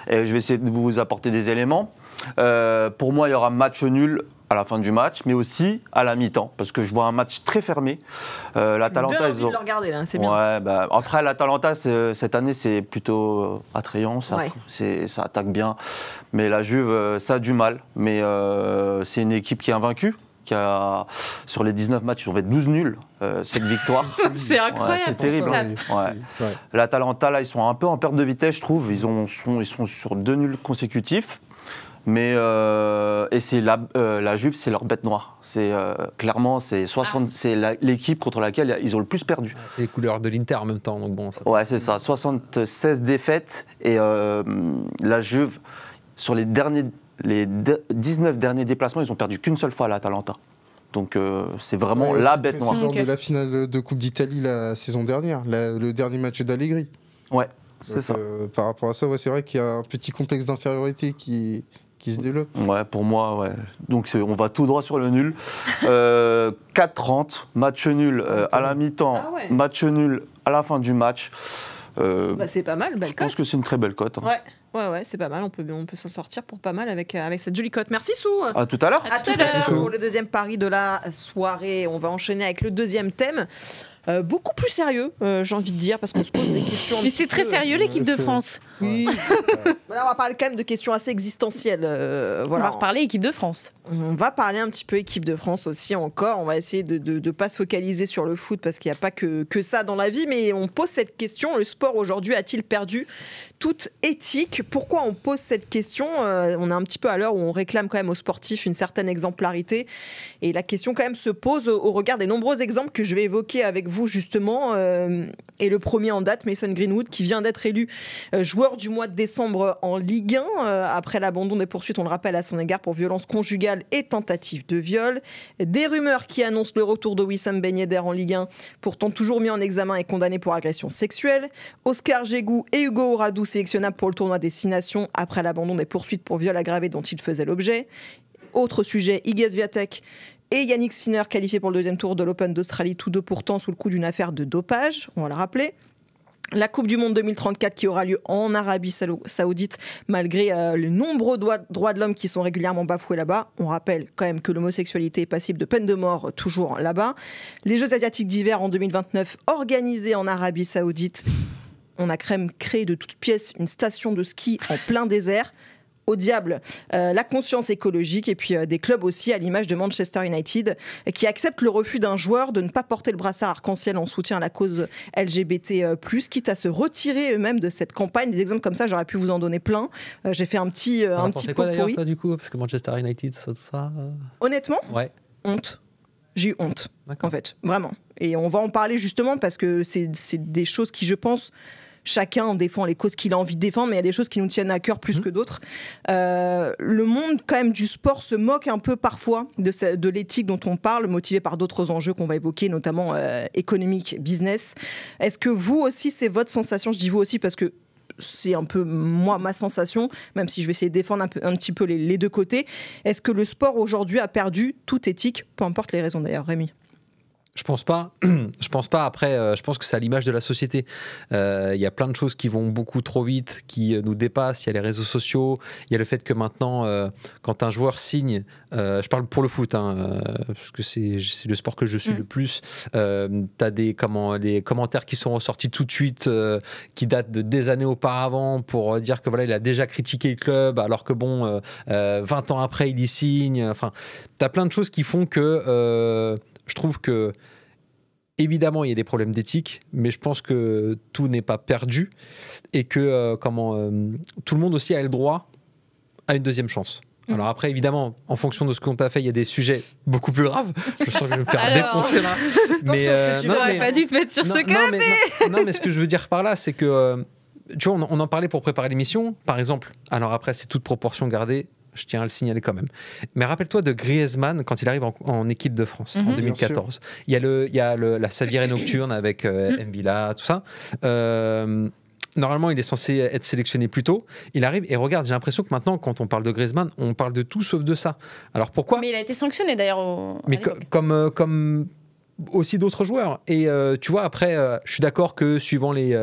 Et je vais essayer de vous apporter des éléments. Pour moi, il y aura match nul à la fin du match, mais aussi à la mi-temps, parce que je vois un match très fermé. L'Atalanta, Donne ils envie ont... de le regarder, là, c'est bien. Ouais, bah, après, l'Atalanta, cette année, c'est plutôt attrayant, ça, Ouais. ça attaque bien. Mais la Juve, ça a du mal. Mais c'est une équipe qui est invaincue. Sur les 19 matchs, ils ont fait 12 nuls, 7 victoires. C'est incroyable. c'est pour terrible. ça. Ouais. L'Atalanta, là, ils sont un peu en perte de vitesse, je trouve. Ils sont sur 2 nuls consécutifs. Mais et c'est la Juve, c'est leur bête noire. C'est clairement, c'est l'équipe contre laquelle ils ont le plus perdu. C'est les couleurs de l'Inter en même temps, donc bon. Ça... Ouais, c'est ça. 76 défaites et la Juve, sur les 19 derniers déplacements, ils ont perdu qu'une seule fois à l'Atalanta. Donc c'est vraiment Ouais, la aussi bête noire. président Ok. de la finale de Coupe d'Italie la saison dernière, le dernier match d'Allegri. Ouais, c'est Donc, ça. par rapport à ça, ouais, c'est vrai qu'il y a un petit complexe d'infériorité qui se développe. Ouais, pour moi, ouais. Donc on va tout droit sur le nul. 4-30, match nul à la mi-temps, Ah ouais. match nul à la fin du match. Bah, c'est pas mal, belle Je pense cote. que c'est une très belle cote. hein. Ouais, c'est pas mal. On peut s'en sortir pour pas mal avec cette jolie cote. Merci, Sou. À tout à l'heure. À tout à l'heure pour le deuxième pari de la soirée. On va enchaîner avec le deuxième thème. Beaucoup plus sérieux, j'ai envie de dire, parce qu'on se pose des questions. un Mais petit c'est très peu, sérieux l'équipe de c'est- France. Oui. Voilà, on va parler quand même de questions assez existentielles. On Voilà. va reparler équipe de France. On va parler un petit peu équipe de France aussi encore. On va essayer de ne pas se focaliser sur le foot parce qu'il n'y a pas que ça dans la vie. Mais on pose cette question, le sport aujourd'hui a-t-il perdu toute éthique? Pourquoi on pose cette question? On est un petit peu à l'heure où on réclame quand même aux sportifs une certaine exemplarité. Et la question quand même se pose au regard des nombreux exemples que je vais évoquer avec vous justement. Et le premier en date, Mason Greenwood, qui vient d'être élu joueur du mois de décembre en Ligue 1 après l'abandon des poursuites, on le rappelle, à son égard pour violence conjugale et tentative de viol. Des rumeurs qui annoncent le retour de Wissam Ben Yedder en Ligue 1, pourtant toujours mis en examen et condamné pour agression sexuelle. Oscar Djegou et Hugo Oradou sélectionnables pour le tournoi des 6 Nations après l'abandon des poursuites pour viol aggravé dont ils faisaient l'objet. Autre sujet, Iga Swiatek et Yannick Sinner qualifiés pour le deuxième tour de l'Open d'Australie, tous deux pourtant sous le coup d'une affaire de dopage, on va le rappeler. La Coupe du Monde 2034 qui aura lieu en Arabie Saoudite, malgré les nombreux droits de l'homme qui sont régulièrement bafoués là-bas. On rappelle quand même que l'homosexualité est passible de peine de mort toujours là-bas. Les Jeux asiatiques d'hiver en 2029 organisés en Arabie Saoudite. On a quand même créé de toutes pièces une station de ski en plein désert. au diable la conscience écologique, et puis des clubs aussi à l'image de Manchester United qui acceptent le refus d'un joueur de ne pas porter le brassard arc-en-ciel en soutien à la cause LGBT+, quitte à se retirer eux-mêmes de cette campagne. Des exemples comme ça, j'aurais pu vous en donner plein. J'ai fait un petit quoi d'ailleurs, pot-pourri. toi, du coup, parce que Manchester United, tout ça. Honnêtement, Ouais. honte. J'ai eu honte, D'accord. en fait, vraiment. Et on va en parler justement parce que c'est des choses qui, je pense, chacun défend les causes qu'il a envie de défendre, mais il y a des choses qui nous tiennent à cœur plus que d'autres. Le monde, quand même, du sport se moque un peu parfois de l'éthique dont on parle, motivé par d'autres enjeux qu'on va évoquer, notamment économiques, business. Est-ce que vous aussi, c'est votre sensation? Je dis vous aussi parce que c'est un peu moi ma sensation, même si je vais essayer de défendre un petit peu les deux côtés. Est-ce que le sport aujourd'hui a perdu toute éthique, peu importe les raisons d'ailleurs, Rémi? Je pense pas. Je pense pas. Après, je pense que c'est à l'image de la société. Il y a plein de choses qui vont beaucoup trop vite, qui nous dépassent. Il y a les réseaux sociaux. Il y a le fait que maintenant, quand un joueur signe, je parle pour le foot, parce que c'est le sport que je suis le plus. T'as des commentaires qui sont ressortis tout de suite, qui datent de des années auparavant, pour dire que voilà, il a déjà critiqué le club, alors que bon, 20 ans après, il y signe. Enfin, t'as plein de choses qui font que je trouve que, évidemment, il y a des problèmes d'éthique, mais je pense que tout n'est pas perdu et que tout le monde aussi a le droit à une deuxième chance. Alors après, évidemment, en fonction de ce qu'on t'a fait, il y a des sujets beaucoup plus graves. Je sens que je vais me faire défoncer là. Mais tu n'aurais pas dû te mettre sur ce canapé. Non, mais ce que je veux dire par là, c'est que, tu vois, on en parlait pour préparer l'émission, par exemple. Alors après, c'est toute proportion gardée. Je tiens à le signaler quand même. Mais rappelle-toi de Griezmann quand il arrive en équipe de France en 2014. Il y a la Savirée nocturne avec Mbila, tout ça. Normalement, il est censé être sélectionné plus tôt. Il arrive et regarde, j'ai l'impression que maintenant, quand on parle de Griezmann, on parle de tout sauf de ça. Alors pourquoi? Mais il a été sanctionné d'ailleurs. Mais comme aussi d'autres joueurs. Et tu vois, après, je suis d'accord que suivant les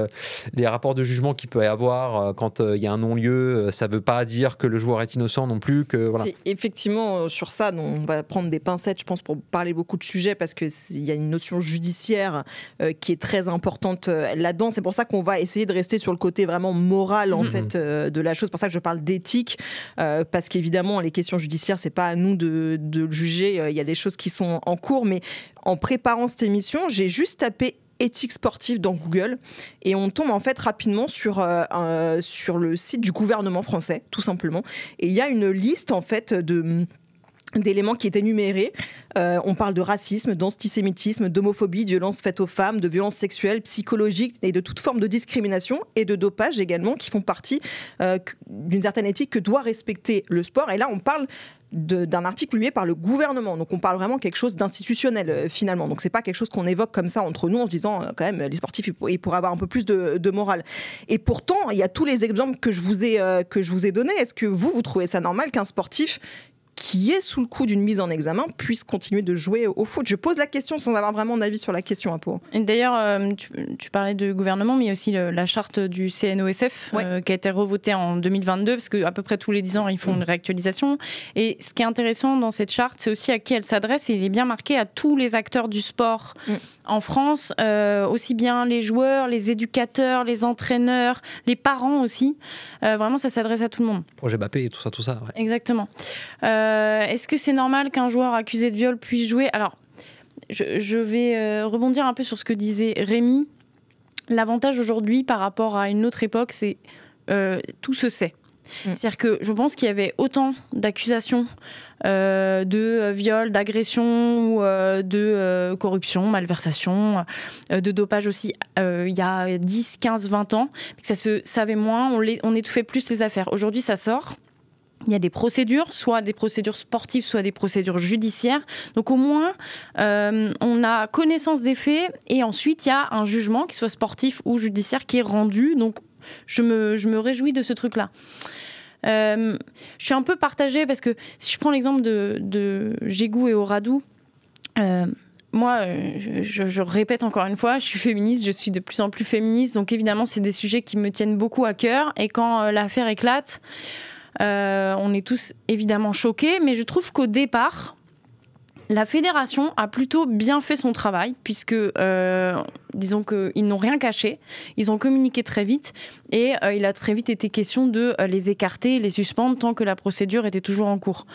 rapports de jugement qu'il peut y avoir quand il y a un non-lieu, ça ne veut pas dire que le joueur est innocent non plus. Que, voilà. C'est effectivement sur ça, on va prendre des pincettes, je pense, pour parler beaucoup de sujets, parce qu'il y a une notion judiciaire qui est très importante là-dedans. C'est pour ça qu'on va essayer de rester sur le côté vraiment moral en fait, de la chose. C'est pour ça que je parle d'éthique, parce qu'évidemment, les questions judiciaires, c'est pas à nous de le juger. Il y a des choses qui sont en cours, mais en préparant cette émission, j'ai juste tapé éthique sportive dans Google et on tombe en fait rapidement sur le site du gouvernement français, tout simplement. Et il y a une liste en fait d'éléments qui étaient énumérés. On parle de racisme, d'antisémitisme, d'homophobie, de violences faites aux femmes, de violences sexuelles, psychologiques et de toute forme de discrimination et de dopage également, qui font partie d'une certaine éthique que doit respecter le sport. Et là, on parle d'un article publié par le gouvernement. Donc on parle vraiment quelque chose d'institutionnel finalement. Donc c'est pas quelque chose qu'on évoque comme ça entre nous en se disant quand même les sportifs ils pourraient avoir un peu plus de morale. Et pourtant il y a tous les exemples que je vous ai donnés. Est-ce que vous trouvez ça normal qu'un sportif qui est sous le coup d'une mise en examen puisse continuer de jouer au foot? Je pose la question sans avoir vraiment d'avis sur la question, Apo. Et d'ailleurs, tu parlais de gouvernement, mais il y a aussi la charte du CNOSF qui a été revotée en 2022, parce qu'à peu près tous les 10 ans, ils font une réactualisation. Et ce qui est intéressant dans cette charte, c'est aussi à qui elle s'adresse, et il est bien marqué à tous les acteurs du sport en France, aussi bien les joueurs, les éducateurs, les entraîneurs, les parents aussi. Vraiment, ça s'adresse à tout le monde. Projet Mbappé et tout ça. Ouais. Exactement. Est-ce que c'est normal qu'un joueur accusé de viol puisse jouer? Alors, je vais rebondir un peu sur ce que disait Rémi. L'avantage aujourd'hui par rapport à une autre époque, c'est tout se sait. C'est-à-dire que je pense qu'il y avait autant d'accusations de viol, d'agression ou de corruption, malversation, de dopage aussi il y a 10, 15, 20 ans, que ça se savait moins, on étouffait plus les affaires. Aujourd'hui, ça sort. Il y a des procédures, soit des procédures sportives, soit des procédures judiciaires. Donc au moins, on a connaissance des faits et ensuite il y a un jugement, qu'il soit sportif ou judiciaire, qui est rendu. Donc je me réjouis de ce truc-là. Je suis un peu partagée parce que si je prends l'exemple de Gégou et Oradou, moi, je répète encore une fois, je suis féministe, je suis de plus en plus féministe. Donc évidemment, c'est des sujets qui me tiennent beaucoup à cœur. Et quand l'affaire éclate, on est tous évidemment choqués, mais je trouve qu'au départ, La fédération a plutôt bien fait son travail, puisque, disons qu'ils n'ont rien caché, ils ont communiqué très vite, et il a très vite été question de les écarter, les suspendre, tant que la procédure était toujours en cours.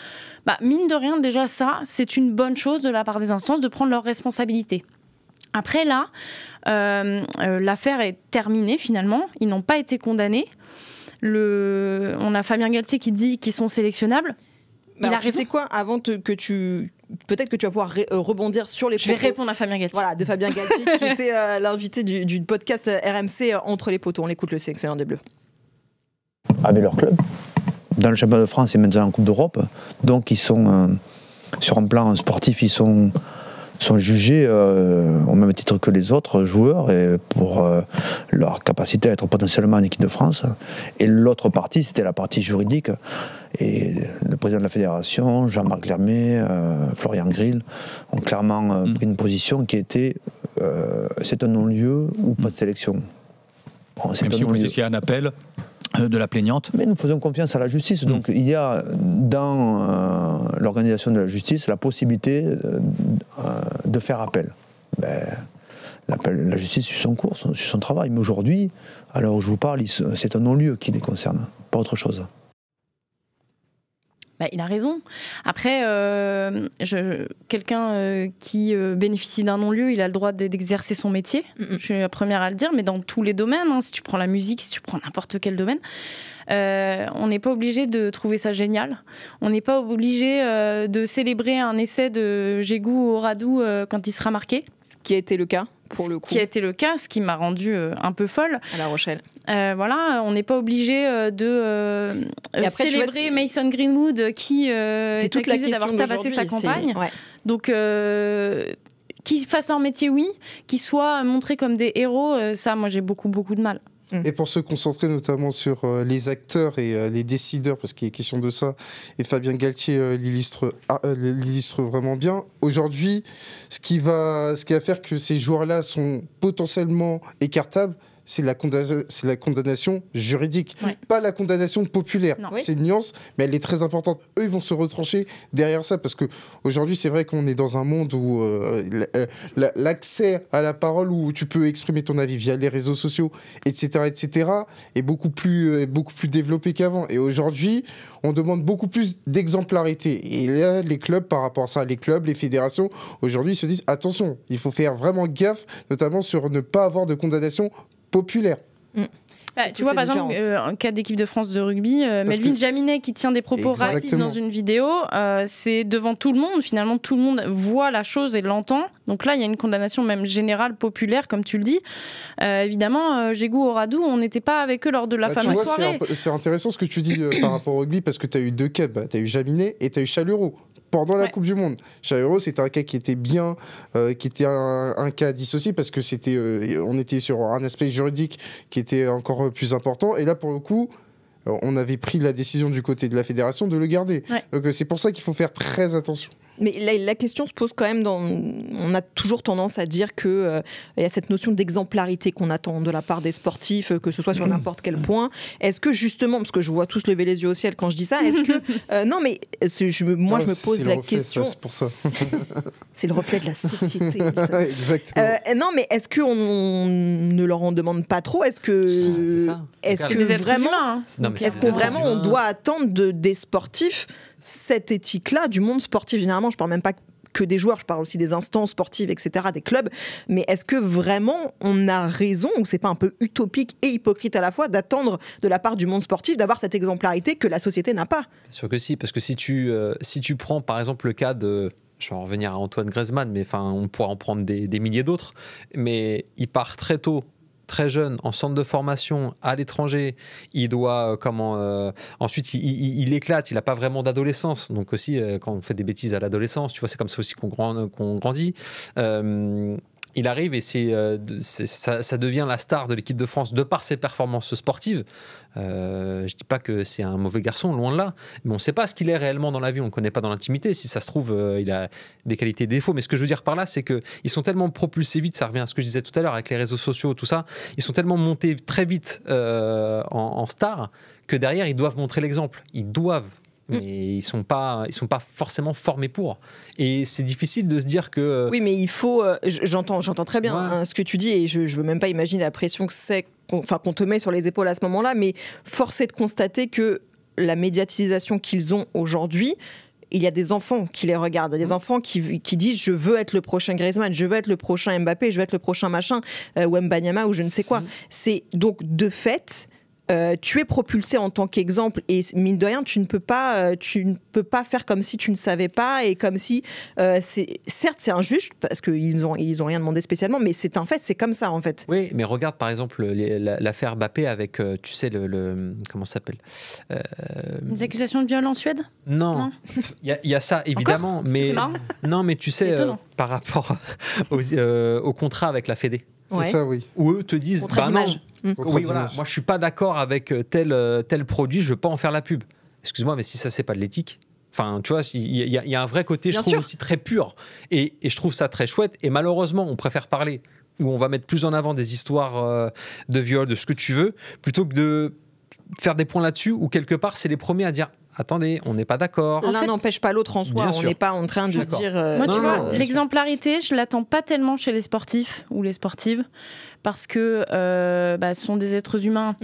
Mine de rien, déjà ça, c'est une bonne chose de la part des instances de prendre leurs responsabilités. Après là, l'affaire est terminée finalement, ils n'ont pas été condamnés. On a Fabien Galtier qui dit qu'ils sont sélectionnables. Alors, tu sais quoi, avant peut-être que tu vas pouvoir rebondir sur les propos. Je vais répondre à Fabien Galtier. Voilà, de Fabien Galtier, qui était l'invité du podcast RMC Entre les poteaux. On l'écoute, le sélectionneur des Bleus. Avec leur club, dans le championnat de France et maintenant en Coupe d'Europe, donc ils sont sur un plan sportif, ils sont jugés au même titre que les autres joueurs et pour leur capacité à être potentiellement en équipe de France. Et l'autre partie, c'était la partie juridique. Et le président de la fédération, Jean-Marc Lermet, Florian Grill, ont clairement pris une position qui était c'est un non-lieu ou pas de sélection. Même si vous pensez qu'il y a un appel de la plaignante. Mais nous faisons confiance à la justice. Donc il y a dans l'organisation de la justice la possibilité de faire appel. La justice suit son cours, suit son travail. Mais aujourd'hui, à l'heure où je vous parle, c'est un non-lieu qui les concerne, pas autre chose. Il a raison. Après, quelqu'un qui bénéficie d'un non-lieu, il a le droit d'exercer son métier. Je suis la première à le dire, mais dans tous les domaines, si tu prends la musique, si tu prends n'importe quel domaine, on n'est pas obligé de trouver ça génial. On n'est pas obligé de célébrer un essai de Jégou Oradou quand il sera marqué. Ce qui a été le cas, pour le coup. Ce qui a été le cas, ce qui m'a rendue un peu folle. À La Rochelle. Voilà, on n'est pas obligé de célébrer Mason Greenwood qui est accusé d'avoir tabassé sa compagne. Ouais. Donc, qu'ils fassent leur métier, oui. Qu'ils soient montrés comme des héros, ça, moi, j'ai beaucoup de mal. Et pour se concentrer notamment sur les acteurs et les décideurs, parce qu'il est question de ça, et Fabien Galtier l'illustre vraiment bien. Aujourd'hui, ce qui va faire que ces joueurs-là sont potentiellement écartables, c'est la condamnation juridique, pas la condamnation populaire. C'est une nuance, mais elle est très importante. Eux, ils vont se retrancher derrière ça, parce qu'aujourd'hui, c'est vrai qu'on est dans un monde où l'accès à la parole, où tu peux exprimer ton avis via les réseaux sociaux, etc., est beaucoup plus développé qu'avant. Et aujourd'hui, on demande beaucoup plus d'exemplarité. Et là, les clubs, par rapport à ça, les fédérations, aujourd'hui, se disent, attention, il faut faire vraiment gaffe, notamment sur ne pas avoir de condamnation populaire. Tu vois, par exemple, en cas d'équipe de France de rugby, Melvin Jaminet qui tient des propos racistes dans une vidéo, c'est devant tout le monde. Finalement, tout le monde voit la chose et l'entend. Donc là, il y a une condamnation même générale, populaire, comme tu le dis. Évidemment, Jégou Oradou, on n'était pas avec eux lors de la fameuse soirée. C'est intéressant ce que tu dis par rapport au rugby, parce que tu as eu deux cas. Tu as eu Jaminet et tu as eu Chalureau. Pendant la Coupe du Monde, Chalureau, c'était un cas qui était bien, qui était un cas dissocié, parce que on était sur un aspect juridique qui était encore plus important. Et là, pour le coup, on avait pris la décision du côté de la fédération de le garder. Donc c'est pour ça qu'il faut faire très attention. Mais la question se pose quand même on a toujours tendance à dire qu'il y a cette notion d'exemplarité qu'on attend de la part des sportifs, que ce soit sur n'importe quel point. Est-ce que justement, parce que je vois tous lever les yeux au ciel quand je dis ça, est-ce que... non, mais je me pose la question... C'est pour ça. C'est le reflet de la société. Exactement. Non, mais est-ce qu'on ne leur en demande pas trop? Est-ce que vraiment on doit attendre des sportifs cette éthique-là du monde sportif? Généralement, je ne parle même pas que des joueurs, je parle aussi des instances sportives, etc., des clubs. Mais est-ce que vraiment on a raison, ou c'est pas un peu utopique et hypocrite à la fois, d'attendre de la part du monde sportif d'avoir cette exemplarité que la société n'a pas? Bien sûr que si, parce que si tu prends par exemple le cas de... Je vais en revenir à Antoine Griezmann, mais on pourra en prendre des milliers d'autres. Mais il part très tôt, très jeune, en centre de formation, à l'étranger. Il doit, ensuite, il éclate, il n'a pas vraiment d'adolescence. Donc aussi, quand on fait des bêtises à l'adolescence, tu vois, c'est comme ça aussi qu'on grandit. Il arrive et ça devient la star de l'équipe de France de par ses performances sportives. Je ne dis pas que c'est un mauvais garçon, loin de là, mais on ne sait pas ce qu'il est réellement dans la vie, on ne le connaît pas dans l'intimité. Si ça se trouve, il a des qualités et des défauts. Mais ce que je veux dire par là, c'est qu'ils sont tellement propulsés vite, ça revient à ce que je disais tout à l'heure avec les réseaux sociaux, tout ça, ils sont tellement montés très vite en star que derrière, ils doivent montrer l'exemple. Ils doivent mais ils sont pas forcément formés pour. Et c'est difficile de se dire que. Oui, mais il faut. J'entends très bien ce que tu dis, et je veux même pas imaginer la pression que c'est qu'on te met sur les épaules à ce moment-là. Mais force est de constater que la médiatisation qu'ils ont aujourd'hui. Il y a des enfants qui les regardent, des enfants qui disent je veux être le prochain Griezmann, je veux être le prochain Mbappé, je veux être le prochain machin, ou Mbanyama ou je ne sais quoi. C'est donc de fait, tu es propulsé en tant qu'exemple et mine de rien, tu ne peux pas faire comme si tu ne savais pas et comme si certes c'est injuste parce qu'ils ont rien demandé spécialement, mais c'est un fait, c'est comme ça en fait. Oui, mais regarde par exemple l'affaire Mbappé avec tu sais le comment ça s'appelle Les accusations de viol en Suède. Non, il y a ça évidemment. Encore mais non, mais tu sais par rapport au contrat avec la Fédé. Ouais. C'est ça, oui. Où eux te disent Contrat d'image. Oui, voilà, moi je suis pas d'accord avec tel produit, je veux pas en faire la pub. Excuse-moi, mais si ça c'est pas de l'éthique. Enfin, tu vois, il y a un vrai côté, je trouve aussi très pur, et je trouve ça très chouette. Et malheureusement, on préfère parler où on va mettre plus en avant des histoires de viol, de ce que tu veux, plutôt que de faire des points là-dessus. Où quelque part, c'est les premiers à dire. Attendez, on n'est pas d'accord. L'un n'empêche pas l'autre en soi. On n'est pas en train de dire. Moi, tu vois, l'exemplarité, je l'attends pas tellement chez les sportifs ou les sportives, parce que ce sont des êtres humains.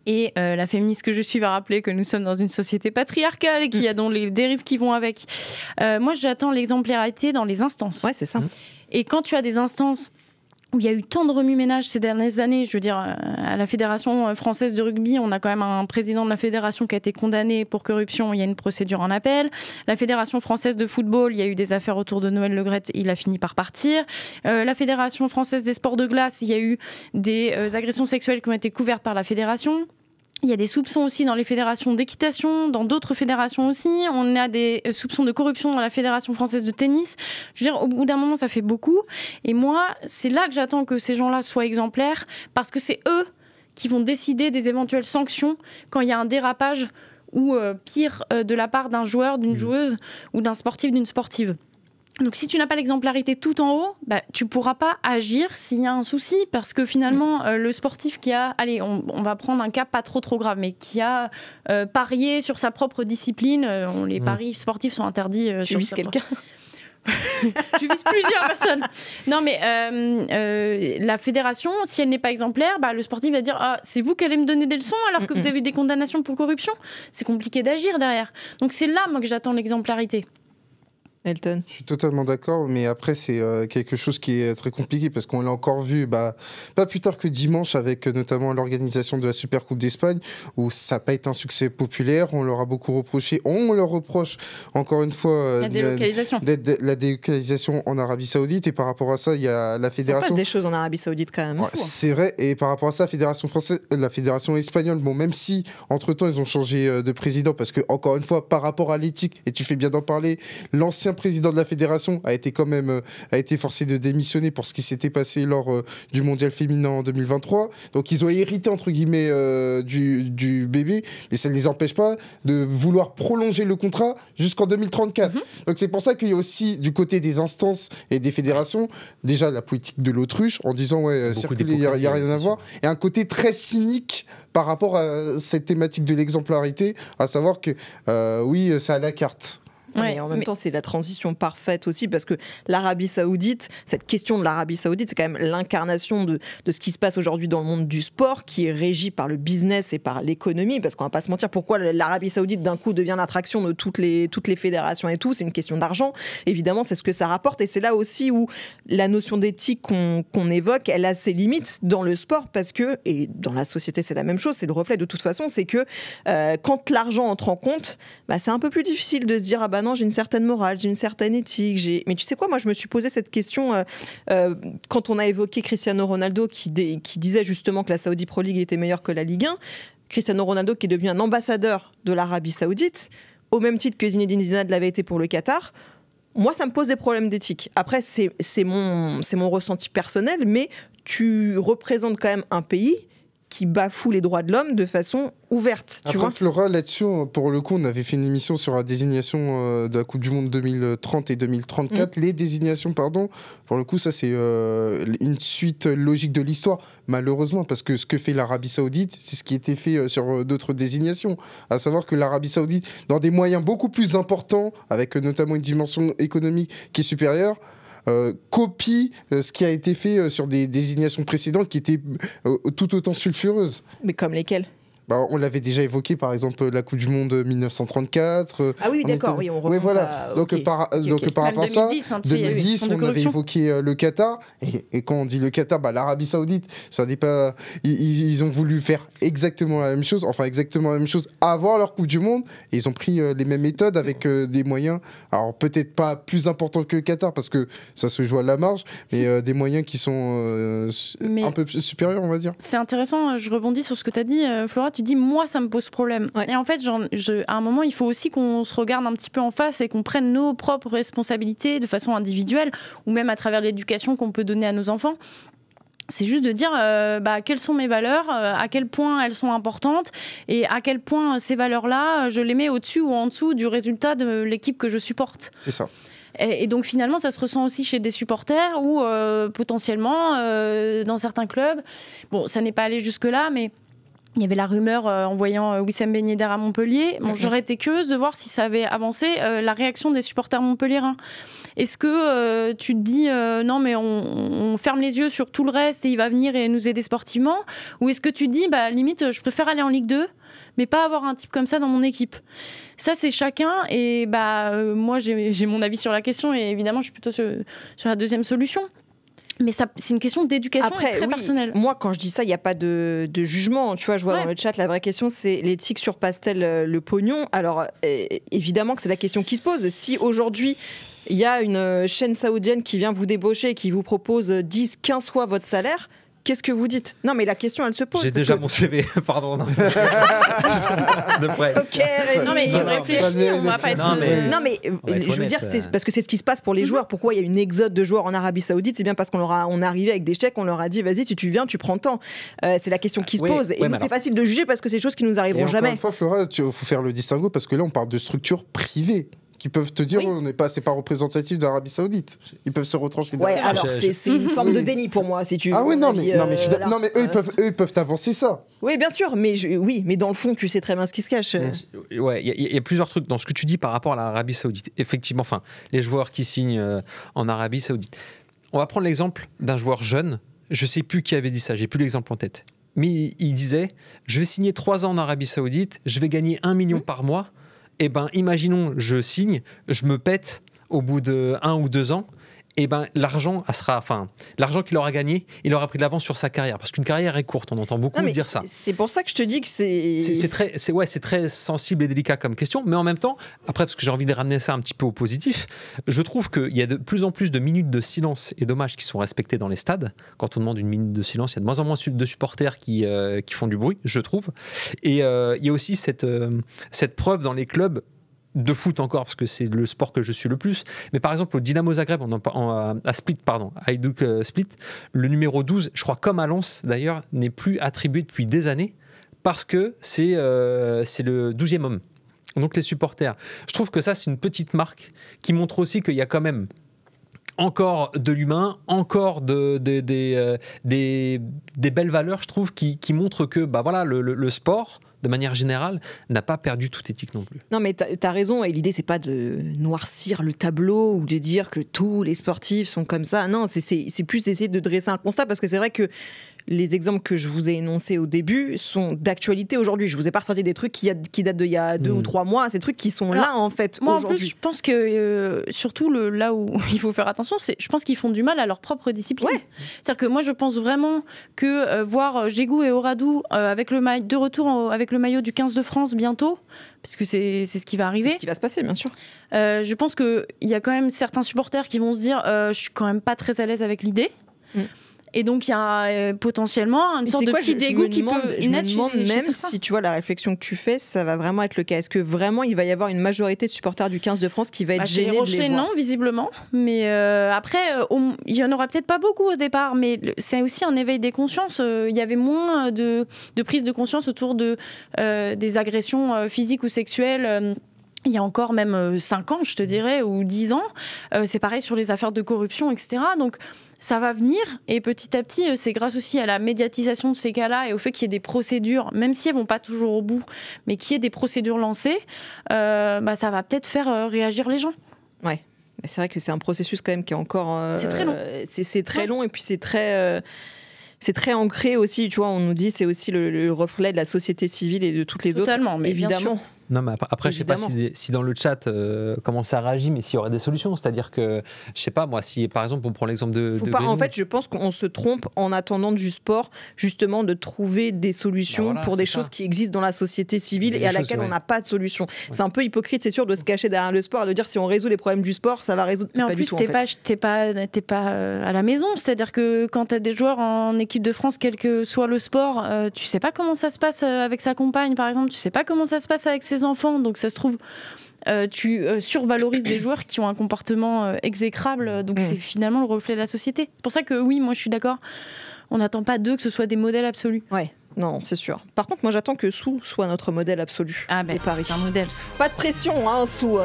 Et la féministe que je suis va rappeler que nous sommes dans une société patriarcale et qu'il y a donc les dérives qui vont avec. Moi, j'attends l'exemplarité dans les instances. Ouais, c'est ça. Et quand tu as des instances où il y a eu tant de remue-ménage ces dernières années, je veux dire, à la Fédération française de rugby, on a quand même un président de la fédération qui a été condamné pour corruption, il y a une procédure en appel. La Fédération française de football, il y a eu des affaires autour de Noël Le Graët, il a fini par partir. La Fédération française des sports de glace, il y a eu des agressions sexuelles qui ont été couvertes par la fédération. Il y a des soupçons aussi dans les fédérations d'équitation, dans d'autres fédérations aussi. On a des soupçons de corruption dans la Fédération française de tennis. Je veux dire, au bout d'un moment, ça fait beaucoup. Et moi, c'est là que j'attends que ces gens-là soient exemplaires, parce que c'est eux qui vont décider des éventuelles sanctions quand il y a un dérapage ou pire de la part d'un joueur, d'une joueuse ou d'un sportif, d'une sportive. Donc si tu n'as pas l'exemplarité tout en haut, tu ne pourras pas agir s'il y a un souci, parce que finalement le sportif qui a, allez, on va prendre un cas pas trop grave, mais qui a parié sur sa propre discipline, les paris sportifs sont interdits. Tu vises quelqu'un. Tu vises plusieurs personnes. Non mais la fédération, si elle n'est pas exemplaire, le sportif va dire c'est vous qui allez me donner des leçons alors que vous avez des condamnations pour corruption. C'est compliqué d'agir derrière. Donc c'est là moi que j'attends l'exemplarité. Elton. Je suis totalement d'accord, mais après c'est quelque chose qui est très compliqué parce qu'on l'a encore vu pas plus tard que dimanche avec notamment l'organisation de la Super Coupe d'Espagne où ça n'a pas été un succès populaire, on leur a beaucoup reproché, on leur reproche encore une fois la délocalisation. La délocalisation en Arabie Saoudite, et par rapport à ça il y a la fédération. Ça passe des choses en Arabie Saoudite quand même. Ouais, c'est vrai, et par rapport à ça la fédération espagnole, bon, même si entre temps ils ont changé de président, parce que encore une fois par rapport à l'éthique, et tu fais bien d'en parler, l'ancien président de la fédération a été forcé de démissionner pour ce qui s'était passé lors du mondial féminin en 2023. Donc ils ont hérité entre guillemets du bébé, mais ça ne les empêche pas de vouloir prolonger le contrat jusqu'en 2034. Donc c'est pour ça qu'il y a aussi du côté des instances et des fédérations déjà la politique de l'autruche en disant circuler, il n'y a rien à voir, et un côté très cynique par rapport à cette thématique de l'exemplarité, à savoir que oui, ça a la carte. Mais en même temps, c'est la transition parfaite aussi, parce que l'Arabie Saoudite, cette question de l'Arabie Saoudite, c'est quand même l'incarnation de ce qui se passe aujourd'hui dans le monde du sport, qui est régi par le business et par l'économie, parce qu'on va pas se mentir, pourquoi l'Arabie Saoudite d'un coup devient l'attraction de toutes les fédérations et tout, c'est une question d'argent. Évidemment, c'est ce que ça rapporte, et c'est là aussi où la notion d'éthique qu'on évoque, elle a ses limites dans le sport, parce que, et dans la société c'est la même chose, c'est le reflet de toute façon, c'est que quand l'argent entre en compte, c'est un peu plus difficile de se dire non, j'ai une certaine morale, j'ai une certaine éthique. Mais tu sais quoi, moi je me suis posé cette question quand on a évoqué Cristiano Ronaldo qui disait justement que la Saudi Pro League était meilleure que la Ligue 1. Cristiano Ronaldo qui est devenu un ambassadeur de l'Arabie Saoudite, au même titre que Zinedine Zidane l'avait été pour le Qatar. Moi, ça me pose des problèmes d'éthique. Après, c'est mon ressenti personnel, mais tu représentes quand même un pays qui bafouent les droits de l'homme de façon ouverte. Tu Après, vois Flora, là-dessus, pour le coup, on avait fait une émission sur la désignation de la Coupe du Monde 2030 et 2034. Les désignations, pardon. Pour le coup, ça, c'est une suite logique de l'histoire, malheureusement, parce que ce que fait l'Arabie Saoudite, c'est ce qui était fait sur d'autres désignations. À savoir que l'Arabie Saoudite, dans des moyens beaucoup plus importants, avec notamment une dimension économique qui est supérieure, copie ce qui a été fait sur des désignations précédentes qui étaient tout autant sulfureuses. Mais comme lesquelles? On l'avait déjà évoqué, par exemple, la Coupe du Monde 1934. Ah oui, d'accord, oui, on remonte voilà. à... Donc, par rapport à ça, 2010, on avait évoqué le Qatar. Et quand on dit le Qatar, l'Arabie Saoudite, ça n'est pas... Ils ont voulu faire exactement la même chose, avant leur Coupe du Monde. Et ils ont pris les mêmes méthodes avec des moyens, alors peut-être pas plus importants que le Qatar, parce que ça se joue à la marge, mais des moyens qui sont un peu supérieurs, on va dire. C'est intéressant, je rebondis sur ce que tu as dit, Flora. Tu dis, moi, ça me pose problème. Ouais. Et en fait, à un moment, il faut aussi qu'on se regarde un petit peu en face et qu'on prenne nos propres responsabilités de façon individuelle ou même à travers l'éducation qu'on peut donner à nos enfants. C'est juste de dire quelles sont mes valeurs, à quel point elles sont importantes et à quel point ces valeurs-là, je les mets au-dessus ou en dessous du résultat de l'équipe que je supporte. C'est ça. Et donc finalement, ça se ressent aussi chez des supporters ou potentiellement dans certains clubs. Bon, ça n'est pas allé jusque-là, mais... Il y avait la rumeur en voyant Wissam Ben Yedder à Montpellier. Bon, j'aurais été curieuse de voir si ça avait avancé la réaction des supporters montpelliérains. Est-ce que tu te dis non mais on ferme les yeux sur tout le reste et il va venir et nous aider sportivement, ou est-ce que tu te dis limite je préfère aller en Ligue 2 mais pas avoir un type comme ça dans mon équipe? Ça c'est chacun et moi j'ai mon avis sur la question et évidemment je suis plutôt sur la deuxième solution. Mais c'est une question d'éducation très personnelle. Moi, quand je dis ça, il n'y a pas de jugement. Tu vois, je vois dans le chat, la vraie question, c'est l'éthique surpasse-t-elle le pognon? Alors, évidemment que c'est la question qui se pose. Si aujourd'hui, il y a une chaîne saoudienne qui vient vous débaucher et qui vous propose 10, 15 fois votre salaire, qu'est-ce que vous dites? Non, mais la question, elle se pose. J'ai déjà mon CV, pardon. Non. De près. Ok, non, mais je réfléchis, on va pas être... Non, mais je veux dire, c'est parce que c'est ce qui se passe pour les joueurs. Pourquoi il y a une exode de joueurs en Arabie Saoudite? C'est bien parce on est arrivé avec des chèques, on leur a dit, vas-y, si tu viens, tu prends tant. C'est la question qui se pose. Et nous, c'est facile de juger parce que c'est des choses qui nous arriveront jamais. Encore une fois, Flora, il faut faire le distinguo parce que là, on parle de structures privées qui peuvent te dire c'est pas représentatif d'Arabie Saoudite. Ils peuvent se retrancher. Ouais, alors c'est une forme de déni pour moi, si tu veux. Ah oui, non mais eux ils peuvent avancer ça. Oui, bien sûr, mais mais dans le fond, tu sais très bien ce qui se cache. Ouais, il y a plusieurs trucs dans ce que tu dis par rapport à l'Arabie Saoudite. Effectivement, les joueurs qui signent en Arabie Saoudite. On va prendre l'exemple d'un joueur jeune. Je sais plus qui avait dit ça, j'ai plus l'exemple en tête. Mais il disait, je vais signer 3 ans en Arabie Saoudite, je vais gagner 1 million par mois. Eh ben, imaginons, je signe, je me pète au bout de 1 ou 2 ans, et ben l'argent qu'il aura gagné, il aura pris de l'avance sur sa carrière, parce qu'une carrière est courte, on entend beaucoup dire ça. C'est pour ça que je te dis que c'est très sensible et délicat comme question, mais en même temps, après parce que j'ai envie de ramener ça un petit peu au positif, je trouve qu'il y a de plus en plus de minutes de silence et d'hommage qui sont respectées dans les stades. Quand on demande une minute de silence, il y a de moins en moins de supporters qui font du bruit, je trouve. Et il y a aussi cette preuve dans les clubs de foot encore, parce que c'est le sport que je suis le plus, mais par exemple au Dynamo Zagreb, à Split, à Hajduk Split, le numéro 12, je crois comme à Lens d'ailleurs, n'est plus attribué depuis des années, parce que c'est le 12e homme, donc les supporters. Je trouve que ça c'est une petite marque qui montre aussi qu'il y a quand même encore de l'humain, encore des belles valeurs, je trouve, qui montrent que le sport, de manière générale, n'a pas perdu toute éthique non plus. Non, mais t'as raison, et l'idée, c'est pas de noircir le tableau ou de dire que tous les sportifs sont comme ça. Non, c'est plus d'essayer de dresser un constat, parce que c'est vrai que les exemples que je vous ai énoncés au début sont d'actualité aujourd'hui. Je vous ai pas ressorti des trucs qui datent d'il y a 2 ou 3 mois. Ces trucs qui sont là, en fait, moi, aujourd'hui. En plus, je pense que, surtout, là où il faut faire attention, je pense qu'ils font du mal à leur propre discipline. Ouais. C'est-à-dire que moi, je pense vraiment que voir Djegou et Oradou de retour avec le maillot du 15 de France bientôt, parce que c'est ce qui va arriver. C'est ce qui va se passer, bien sûr. Je pense qu'il y a quand même certains supporters qui vont se dire je suis quand même pas très à l'aise avec l'idée. Et donc, il y a potentiellement une sorte de petit dégoût qui peut naître. Je me demande même si, tu vois, la réflexion que tu fais, ça va vraiment être le cas. Est-ce que vraiment, il va y avoir une majorité de supporters du 15 de France qui va être gênée de les voir ? Non, visiblement. Mais après, il y en aura peut-être pas beaucoup au départ, mais c'est aussi un éveil des consciences. Il y avait moins de prise de conscience autour des agressions physiques ou sexuelles. Il y a encore même 5 ans, je te dirais, ou 10 ans. C'est pareil sur les affaires de corruption, etc. Donc, ça va venir. Et petit à petit, c'est grâce aussi à la médiatisation de ces cas-là et au fait qu'il y ait des procédures, même si elles ne vont pas toujours au bout, mais qu'il y ait des procédures lancées, ça va peut-être faire réagir les gens. Ouais. C'est vrai que c'est un processus quand même qui est encore... c'est très long. C'est très long et puis c'est très ancré aussi. Tu vois, on nous dit c'est aussi le reflet de la société civile et de toutes les autres. Totalement, mais évidemment. Non, mais après, je sais pas si dans le chat, comment ça réagit, mais s'il y aurait des solutions. C'est-à-dire que, je sais pas, moi, si par exemple, on prend l'exemple de en fait, je pense qu'on se trompe en attendant du sport, justement, de trouver des solutions pour des choses qui existent dans la société civile et à laquelle on n'a pas de solution. Ouais. C'est un peu hypocrite, c'est sûr, de se cacher derrière le sport et de dire si on résout les problèmes du sport, ça va résoudre. Mais en plus, t'es pas à la maison. C'est-à-dire que quand t'as des joueurs en équipe de France, quel que soit le sport, tu sais pas comment ça se passe avec sa compagne, par exemple. Tu sais pas comment ça se passe avec ses enfants, donc ça se trouve tu survalorises des joueurs qui ont un comportement exécrable, donc c'est finalement le reflet de la société. C'est pour ça que oui, moi je suis d'accord, on n'attend pas d'eux que ce soit des modèles absolus. Ouais. Non, c'est sûr. Par contre, moi, j'attends que Sou soit notre modèle absolu. Ah ben, c'est un modèle, Sou. Pas de pression, hein, Sou.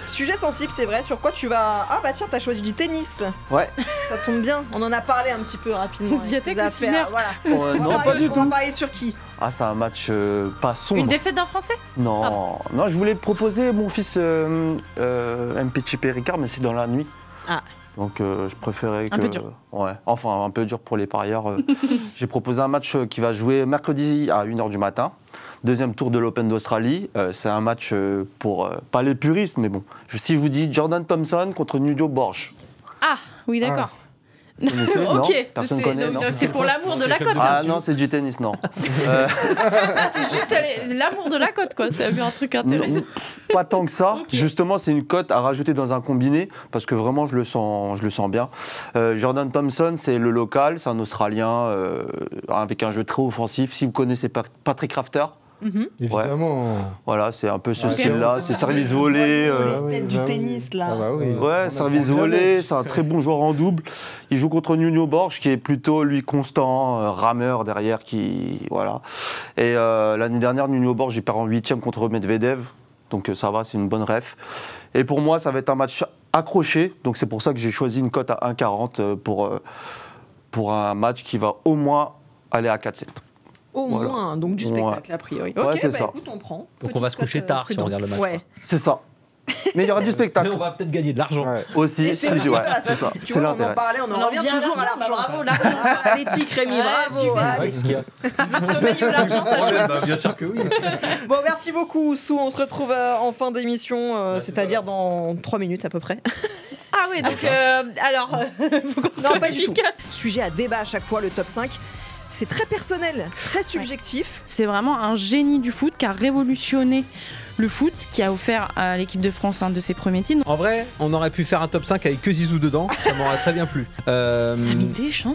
Sujet sensible, c'est vrai. Sur quoi tu vas... Ah bah tiens, t'as choisi du tennis. Ouais. Ça tombe bien. On en a parlé un petit peu rapidement. Zviatek ou Sinner. Voilà. Non, pas du tout. On va parler sur qui ? Ah, c'est un match pas sombre. Une défaite d'un Français ? Non, je voulais proposer mon fils Mpchipe Ricard, mais c'est dans la nuit. Ah. Donc je préférais que... Un peu dur. Ouais, enfin un peu dur pour les parieurs. J'ai proposé un match qui va jouer mercredi à 1h du matin. Deuxième tour de l'Open d'Australie. C'est un match pour, pas les puristes, mais bon. Si je vous dis Jordan Thompson contre Nuno Borges. Ah, oui, d'accord. Vous connaissez, non ? Ok, Personne connaît, non ? C'est pour l'amour de la côte. Ah non, c'est du tennis, non. T'es juste allé... l'amour de la côte, quoi. T'as vu un truc intéressant. Non, pas tant que ça. Okay. Justement, c'est une cote à rajouter dans un combiné parce que vraiment, je le sens bien. Jordan Thompson, c'est le local, c'est un Australien avec un jeu très offensif. Si vous connaissez Patrick Rafter. Évidemment. Ouais. Voilà, c'est un peu ce style-là, c'est service volé. Du tennis, là. Ah bah oui. Ouais, service volé, c'est un très bon joueur en double. Il joue contre Nuno Borges, qui est plutôt, lui, constant, rameur derrière, qui... Voilà. Et l'année dernière, Nuno Borges, il perd en 8e contre Medvedev. Donc ça va, c'est une bonne ref. Et pour moi, ça va être un match accroché. Donc c'est pour ça que j'ai choisi une cote à 1,40 pour un match qui va au moins aller à 4-7. Au moins, donc du spectacle a priori. Ok, c'est ça. Écoute, on prend. Donc on va se coucher tard si on regarde le match. Ouais. C'est ça. Mais il y aura du spectacle. Mais on va peut-être gagner de l'argent. Ouais. Aussi, c'est ça. Tu vois, on en parlait, on en revient toujours à l'argent. Bravo, l'argent. L'éthique, Rémi, bravo. Le sommeil ou l'argent, t'as choisi. Bien sûr que oui. Bon, merci beaucoup, Sou. On se retrouve en fin d'émission, c'est-à-dire dans 3 minutes à peu près. Ah oui, donc alors, non, pas du tout. Sujet à débat à chaque fois, le top 5. C'est très personnel, très subjectif. C'est vraiment un génie du foot qui a révolutionné le foot, qui a offert à l'équipe de France un de ses premiers titres. En vrai, on aurait pu faire un top 5 avec que Zizou dedans, ça m'aurait très bien plu. Ami Deschamps ?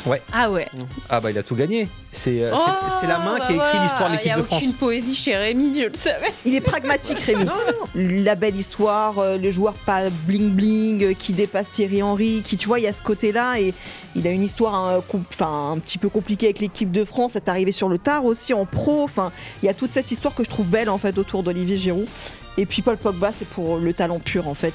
Ouais. Ah ouais. Ah bah il a tout gagné. C'est la main qui a écrit l'histoire de l'équipe de France. Il n'y a aucune poésie chez Rémi, je le savais. Il est pragmatique, Rémi. La belle histoire, le joueur pas bling bling, qui dépasse Thierry Henry, qui, tu vois, il y a ce côté-là et il a une histoire un petit peu compliquée avec l'équipe de France. C'est arrivé sur le tard aussi en pro. Enfin, il y a toute cette histoire que je trouve belle en fait autour d'Olivier Giroud. Et puis Paul Pogba, c'est pour le talent pur en fait.